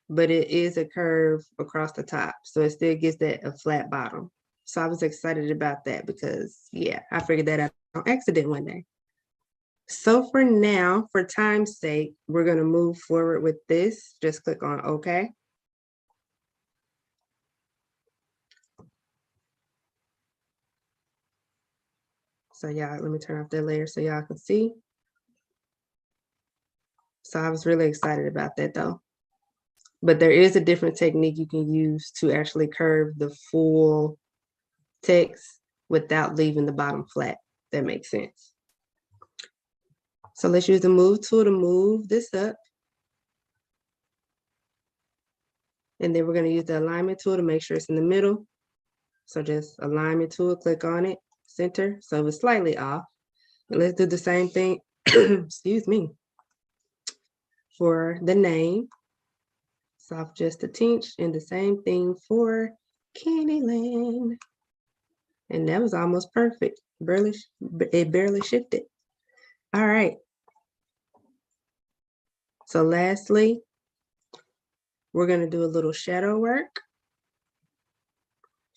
but it is a curve across the top. So it still gives that a flat bottom. So I was excited about that because, yeah, I figured that out on accident one day. So for now, for time's sake, we're going to move forward with this. Just click on OK. So y'all, let me turn off that layer so y'all can see. So I was really excited about that though. But there is a different technique you can use to actually curve the full text without leaving the bottom flat. That makes sense. So let's use the move tool to move this up. And then we're going to use the alignment tool to make sure it's in the middle. So just alignment tool, click on it, center. So it's slightly off. And let's do the same thing, excuse me, for the name. Soft just a tinge, and the same thing for Candyland. And that was almost perfect. It barely shifted. All right. So lastly, we're going to do a little shadow work.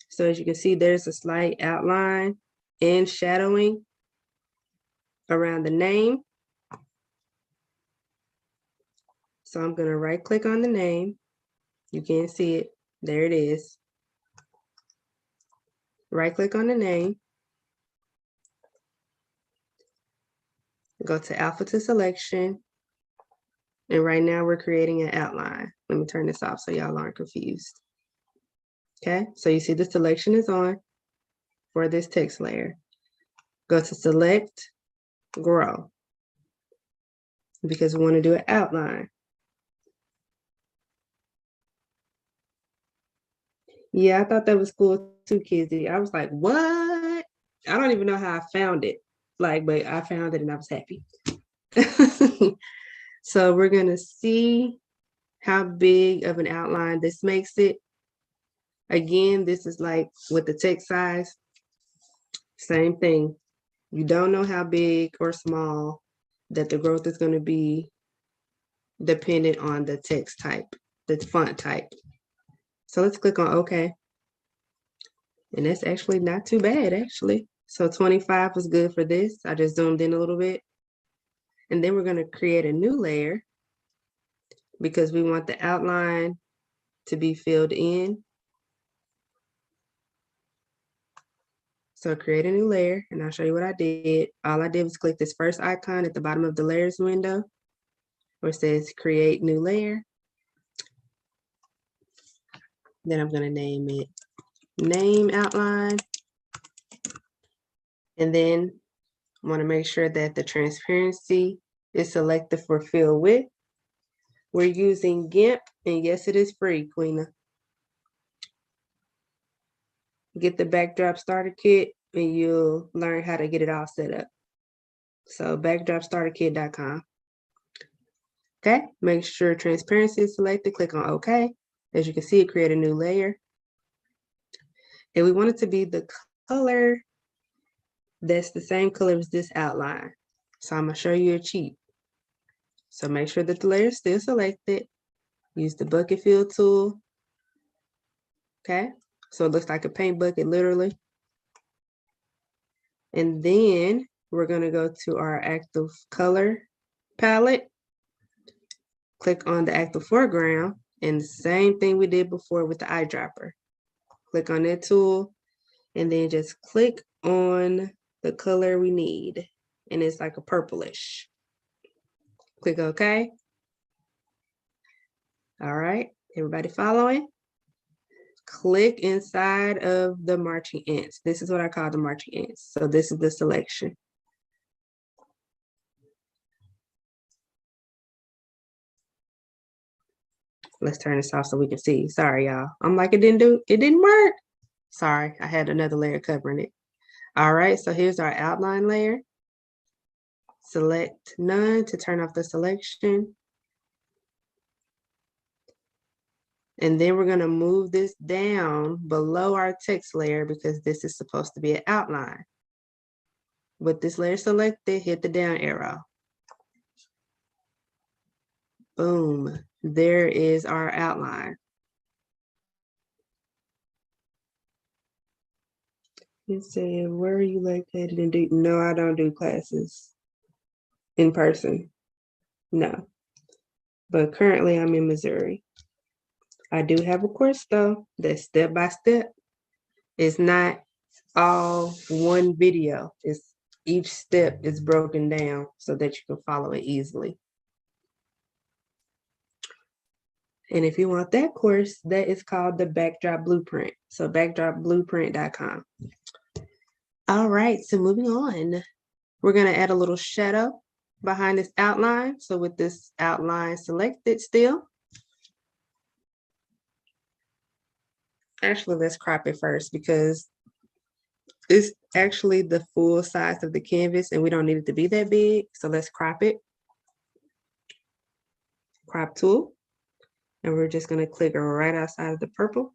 So as you can see, there's a slight outline and shadowing around the name. So I'm going to right click on the name. You can't see it. There it is. Right click on the name. Go to alpha to selection And right now we're creating an outline. Let me turn this off so y'all aren't confused. Okay, so you see the selection is on for this text layer. Go to select, grow, because we want to do an outline. Yeah, I thought that was cool too, Kizzy. I was like, what? I don't even know how I found it. Like, but I found it and I was happy. So we're gonna see how big of an outline this makes it. Again, this is like with the text size, same thing. You don't know how big or small that the growth is going to be dependent on the text type, the font type. So let's click on OK. And that's actually not too bad, actually. So 25 was good for this. I just zoomed in a little bit. And then we're going to create a new layer because we want the outline to be filled in. So create a new layer, and I'll show you what I did. All I did was click this first icon at the bottom of the layers window where it says create new layer. Then I'm going to name it name outline. And then I want to make sure that the transparency is selected for fill width. We're using GIMP, and yes, it is free, Queena. Get the backdrop starter kit and you'll learn how to get it all set up. So backdropstarterkit.com. Okay, make sure transparency is selected, click on OK. As you can see, it created a new layer. And we want it to be the color that's the same color as this outline. So I'm gonna show you a cheat. So make sure that the layer is still selected. Use the bucket fill tool. Okay, so it looks like a paint bucket, literally. And then we're gonna go to our active color palette. Click on the active foreground, and the same thing we did before with the eyedropper. Click on that tool, and then just click on the color we need. And it's like a purplish. Click OK. All right, everybody following? Click inside of the marching ants. This is what I call the marching ants. So this is the selection. Let's turn this off so we can see. Sorry, y'all. I'm like, it didn't work. Sorry, I had another layer covering it. All right, so here's our outline layer. Select none to turn off the selection. And then we're gonna move this down below our text layer because this is supposed to be an outline. With this layer selected, hit the down arrow. Boom, there is our outline. It said, where are you located in Dayton? No, I don't do classes in person. No. But currently I'm in Missouri. I do have a course though, that's step by step. It's not all one video. It's each step is broken down so that you can follow it easily. And if you want that course, that is called the Backdrop Blueprint. So backdropblueprint.com. All right, so moving on. We're gonna add a little shadow behind this outline. So with this outline selected still. Actually, let's crop it first because it's actually the full size of the canvas and we don't need it to be that big. So let's crop it. Crop tool. And we're just gonna click right outside of the purple.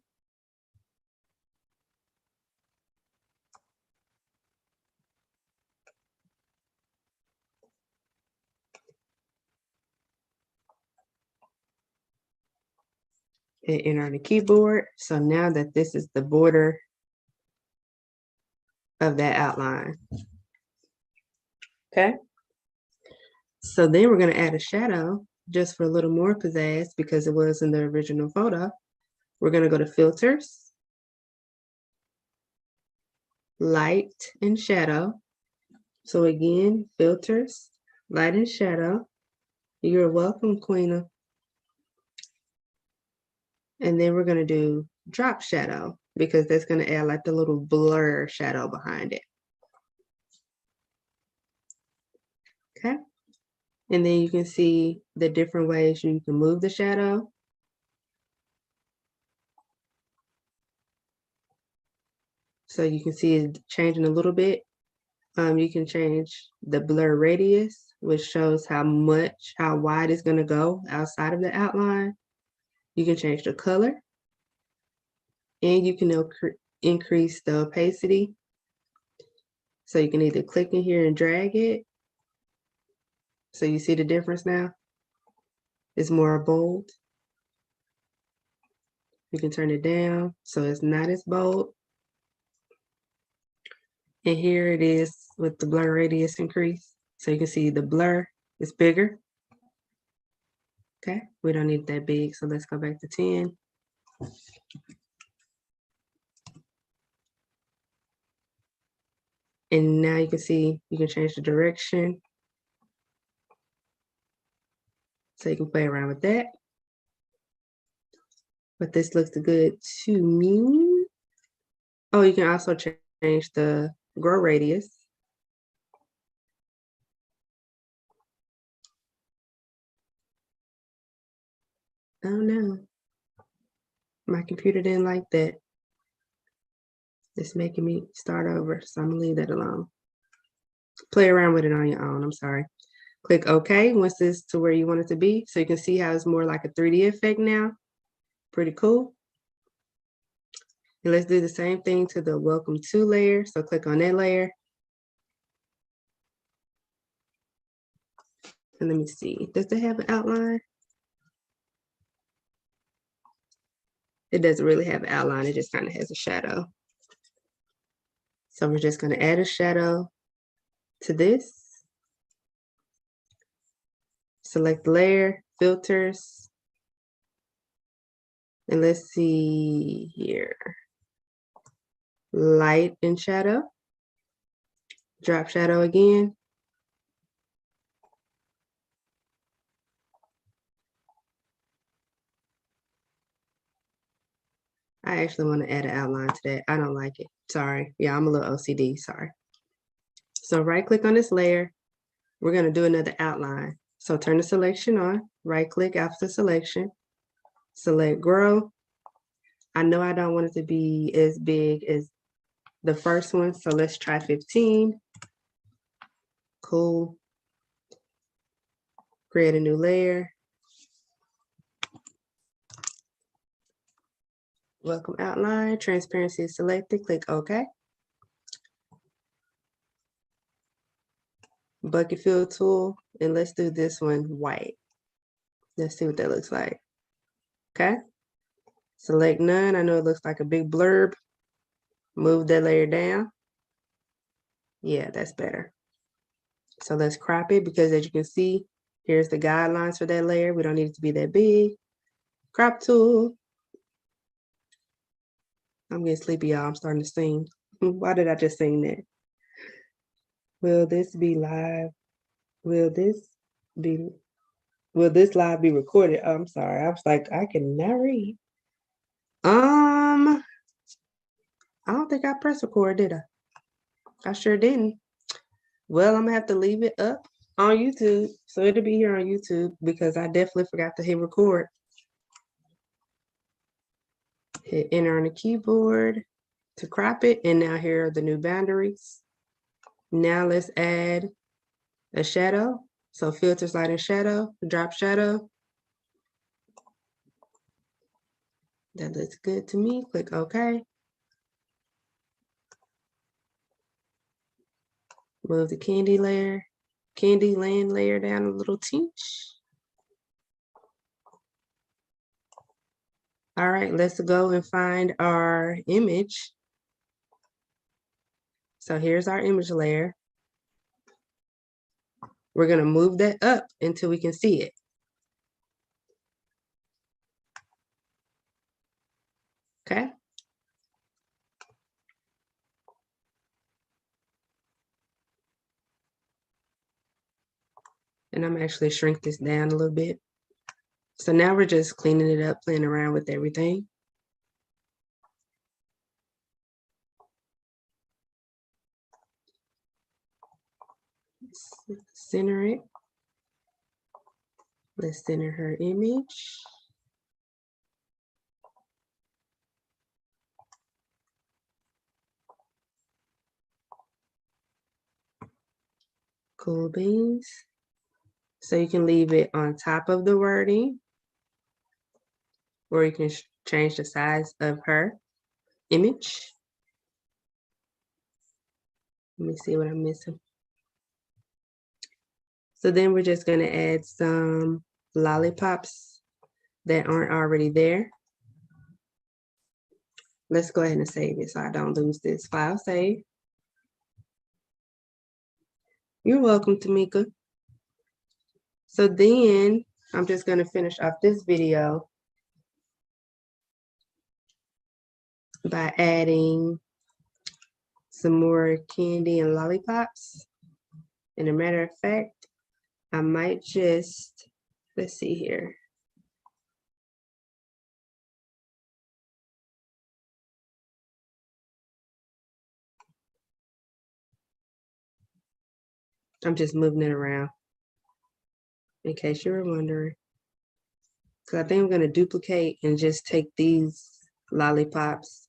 And enter the keyboard. So now that this is the border of that outline. Okay. So then we're gonna add a shadow just for a little more pizzazz because it was in the original photo. We're gonna go to filters, light and shadow. So again, filters, light and shadow. You're welcome, Queena. And then we're going to do drop shadow because that's going to add like the little blur shadow behind it. Okay. And then you can see the different ways you can move the shadow. So you can see it changing a little bit. You can change the blur radius, which shows how wide it's going to go outside of the outline. You can change the color. And you can increase the opacity. So you can either click in here and drag it. So you see the difference now? It's more bold. You can turn it down so it's not as bold. And here it is with the blur radius increase. So you can see the blur is bigger. Okay, we don't need that big, so let's go back to 10. And now you can see you can change the direction. So you can play around with that. But this looks good to me. Oh, you can also change the grow radius. Oh no, my computer didn't like that. It's making me start over, so I'm gonna leave that alone. Play around with it on your own, I'm sorry. Click OK once it's to where you want it to be. So you can see how it's more like a 3D effect now. Pretty cool. And let's do the same thing to the welcome to layer. So click on that layer. And let me see, does it have an outline? It doesn't really have an outline, it just kind of has a shadow. So we're just gonna add a shadow to this. Select layer, filters. And let's see here. Light and shadow. Drop shadow again. I actually want to add an outline to that. I don't like it. Sorry. Yeah, I'm a little OCD. Sorry. So right click on this layer. We're going to do another outline. So turn the selection on. Right click after selection. Select grow. I know I don't want it to be as big as the first one. So let's try 15. Cool. Create a new layer. Welcome outline. Transparency is selected. Click OK. Bucket fill tool. And let's do this one white. Let's see what that looks like. Okay. Select none. I know it looks like a big blurb. Move that layer down. Yeah, that's better. So let's crop it because as you can see, here's the guidelines for that layer. We don't need it to be that big. Crop tool. I'm getting sleepy, y'all. I'm starting to sing. Why did I just sing that? Will this be live? Will this live be recorded? Oh, I'm sorry. I was like, I cannot read. I don't think I pressed record, did I? I sure didn't. Well, I'm gonna have to leave it up on YouTube. So it'll be here on YouTube because I definitely forgot to hit record. Hit enter on the keyboard to crop it. And now here are the new boundaries. Now let's add a shadow. So filters, light and shadow, drop shadow. That looks good to me. Click OK. Move the candy land layer down a little tinge. All right, let's go and find our image. So here's our image layer. We're going to move that up until we can see it. Okay. And I'm actually shrink this down a little bit. So now we're just cleaning it up, playing around with everything. Let's center it. Let's center her image. Cool beans. So you can leave it on top of the wording, or you can change the size of her image. Let me see what I'm missing. So then we're just going to add some lollipops that aren't already there. Let's go ahead and save it so I don't lose this. File save. You're welcome, Tamika. So then I'm just going to finish off this video by adding some more candy and lollipops. And a matter of fact, I might just, let's see here. I'm just moving it around in case you were wondering. So I think I'm going to duplicate and just take these lollipops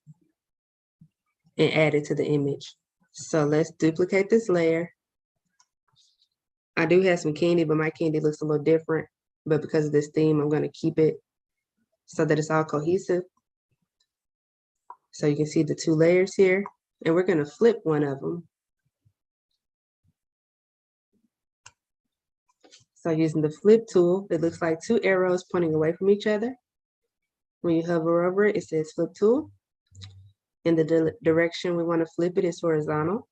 and add it to the image. So let's duplicate this layer. I do have some candy, but my candy looks a little different. But because of this theme, I'm going to keep it so that it's all cohesive. So you can see the two layers here, and we're going to flip one of them. So using the flip tool, it looks like two arrows pointing away from each other. When you hover over it, it says flip tool. And the direction we want to flip it is horizontal.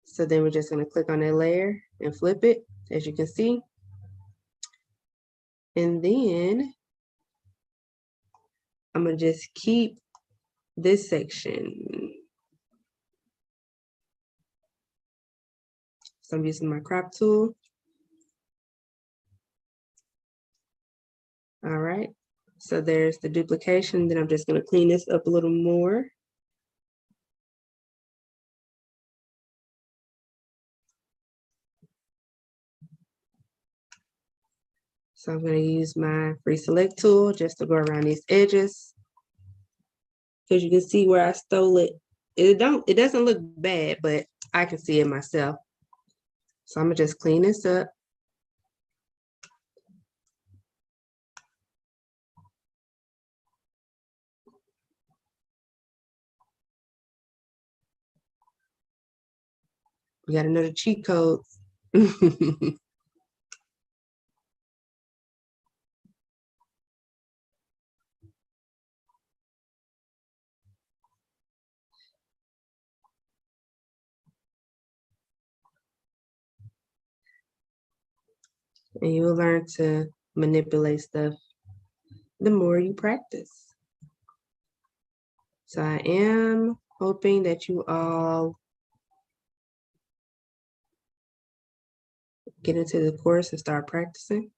So then we're just going to click on that layer and flip it, as you can see. And then I'm going to just keep this section. So I'm using my crop tool. All right. So there's the duplication. Then I'm just going to clean this up a little more. So I'm going to use my free select tool just to go around these edges. Because you can see where I stole it. It doesn't look bad, but I can see it myself. So I'm going to just clean this up. We got another cheat code. And you will learn to manipulate stuff the more you practice. So I am hoping that you all get into the course and start practicing.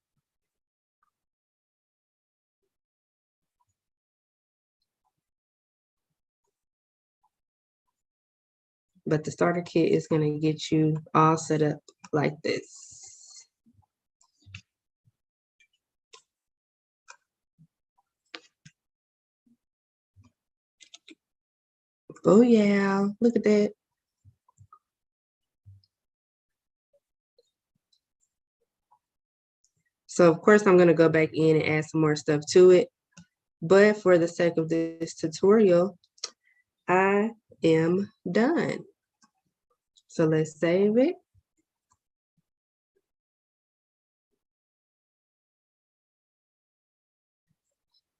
But the starter kit is going to get you all set up like this. Oh yeah, look at that. So of course I'm going to go back in and add some more stuff to it. But for the sake of this tutorial, I am done. So let's save it.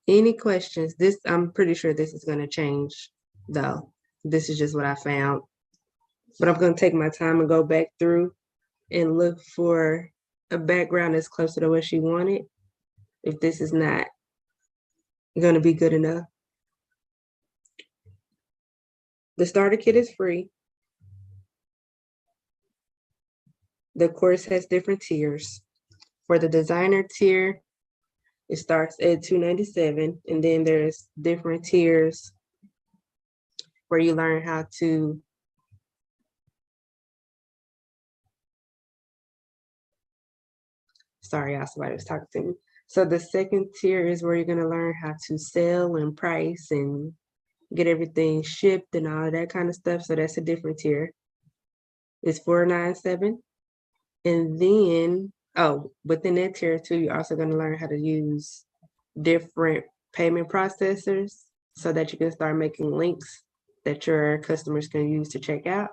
Any questions? I'm pretty sure this is going to change though. This is just what I found. But I'm going to take my time and go back through and look for a background that's closer to what she wanted. If this is not going to be good enough. The starter kit is free. The course has different tiers. For the designer tier, it starts at $297, and then there's different tiers where you learn how to sorry, y'all, somebody was talking to me. So the second tier is where you're gonna learn how to sell and price and get everything shipped and all of that kind of stuff. So that's a different tier. It's $497. And then, oh, within that tier too, you're also gonna learn how to use different payment processors so that you can start making links that your customers can use to check out.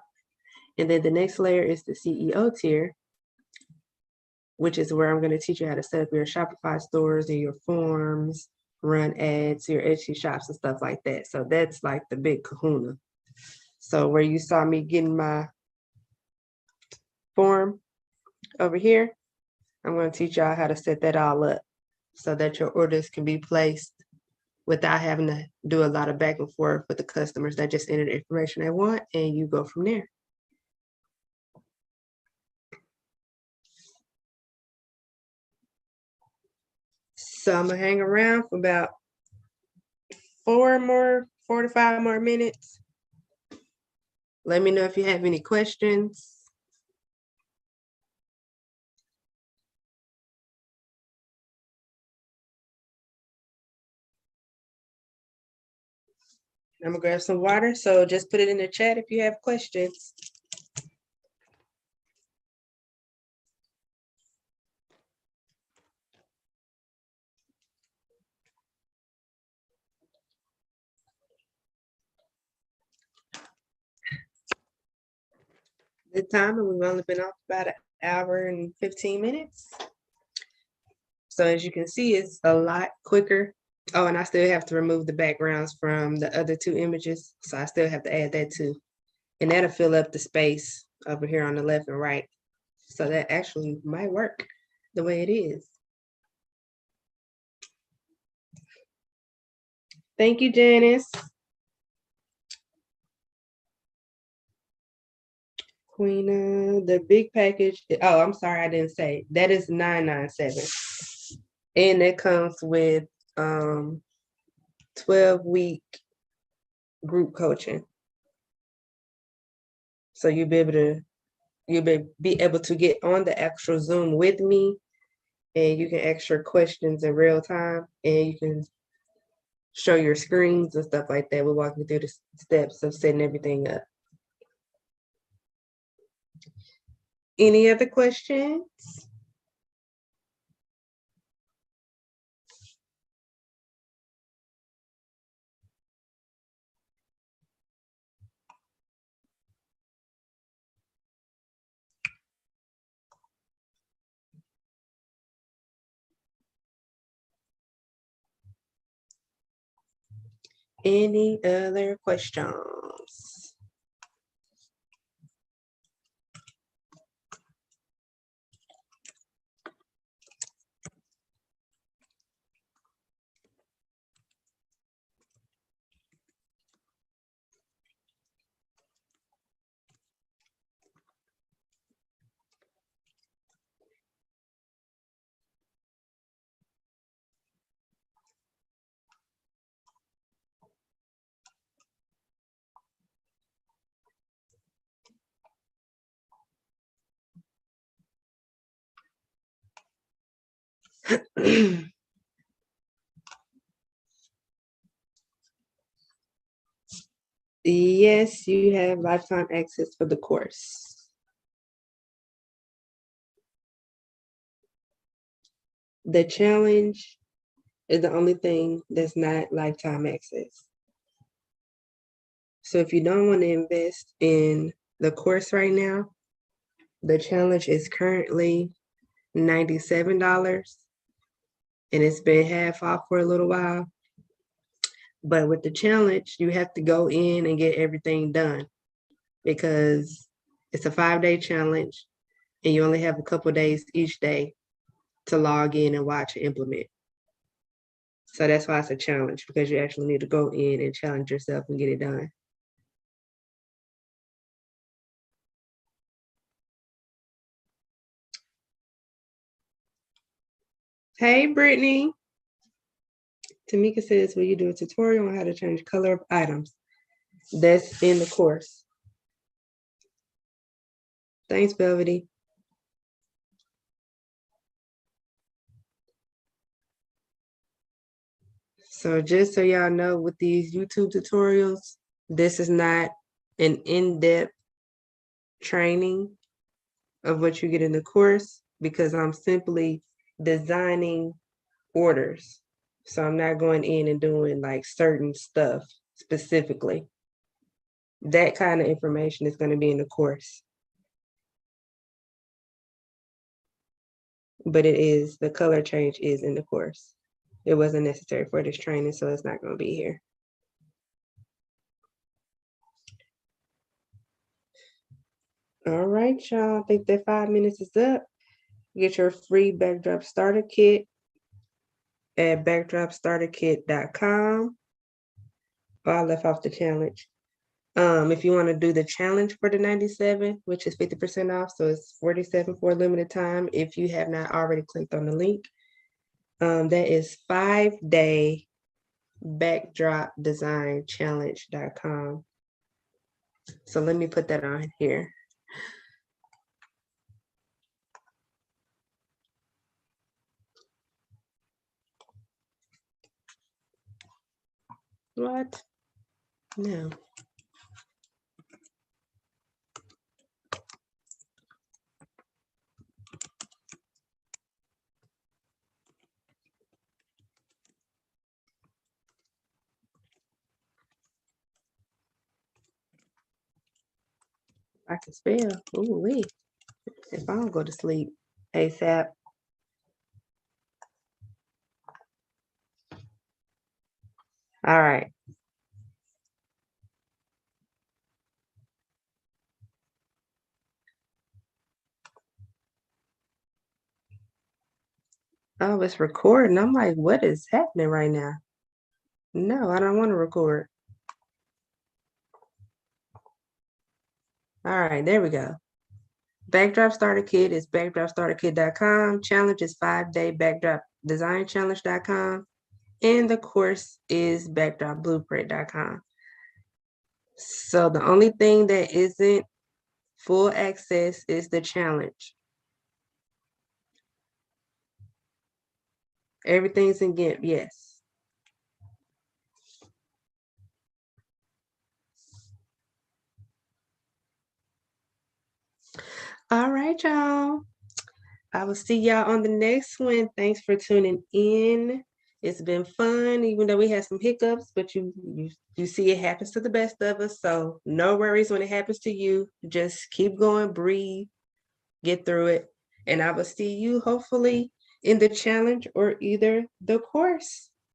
And then the next layer is the CEO tier, which is where I'm going to teach you how to set up your Shopify stores and your forms, run ads, your Etsy shops and stuff like that. So that's like the big kahuna. So where you saw me getting my form over here, I'm going to teach y'all how to set that all up so that your orders can be placed without having to do a lot of back and forth with the customers that just enter the information they want, and you go from there. So I'm gonna hang around for about 4 to 5 more minutes. Let me know if you have any questions. I'm gonna grab some water, so just put it in the chat if you have questions. Good time, and we've only been off about an hour and 15 minutes. So as you can see, it's a lot quicker. Oh, and I still have to remove the backgrounds from the other 2 images, so I still have to add that too. And that'll fill up the space over here on the left and right. So that actually might work the way it is. Thank you, Janice. Queena, the big package. Oh, I'm sorry, I didn't say. That is $997. And it comes with 12-week group coaching. So you'll be able to get on the actual Zoom with me, and you can ask your questions in real time, and you can show your screens and stuff like that. We're walking through the steps of setting everything up. Any other questions? Any other questions? Yes, you have lifetime access for the course. The challenge is the only thing that's not lifetime access. So if you don't want to invest in the course right now, the challenge is currently $97, and it's been half off for a little while. But with the challenge, you have to go in and get everything done because it's a 5-day challenge, and you only have a couple days each day to log in and watch and implement. So that's why it's a challenge, because you actually need to go in and challenge yourself and get it done. Hey, Brittany. Tamika says, will you do a tutorial on how to change color of items? That's in the course. Thanks, Belvedy. So just so y'all know, with these YouTube tutorials, this is not an in-depth training of what you get in the course because I'm simply designing orders. So I'm not going in and doing like certain stuff specifically. That kind of information is going to be in the course. But the color change is in the course. It wasn't necessary for this training, so it's not going to be here. All right, y'all. I think that 5 minutes is up. Get your free backdrop starter kit at backdropstarterkit.com. Oh, I left off the challenge. If you want to do the challenge for the 97, which is 50% off, so it's 47 for a limited time. If you have not already clicked on the link, that is 5-day backdropdesignchallenge.com. So let me put that on here. What? No. I can spell. Ooh, wee. If I don't go to sleep ASAP. All right. Oh, it's recording. I'm like, what is happening right now? No, I don't want to record. All right, there we go. Backdrop Starter Kit is backdropstarterkit.com. Challenge is 5-day backdropdesignchallenge.com. And the course is backdropblueprint.com. So the only thing that isn't full access is the challenge. Everything's in GIMP, yes. All right, y'all. I will see y'all on the next one. Thanks for tuning in. It's been fun, even though we had some hiccups, but you see it happens to the best of us. So no worries when it happens to you. Just keep going, breathe, get through it. And I will see you hopefully in the challenge or either the course.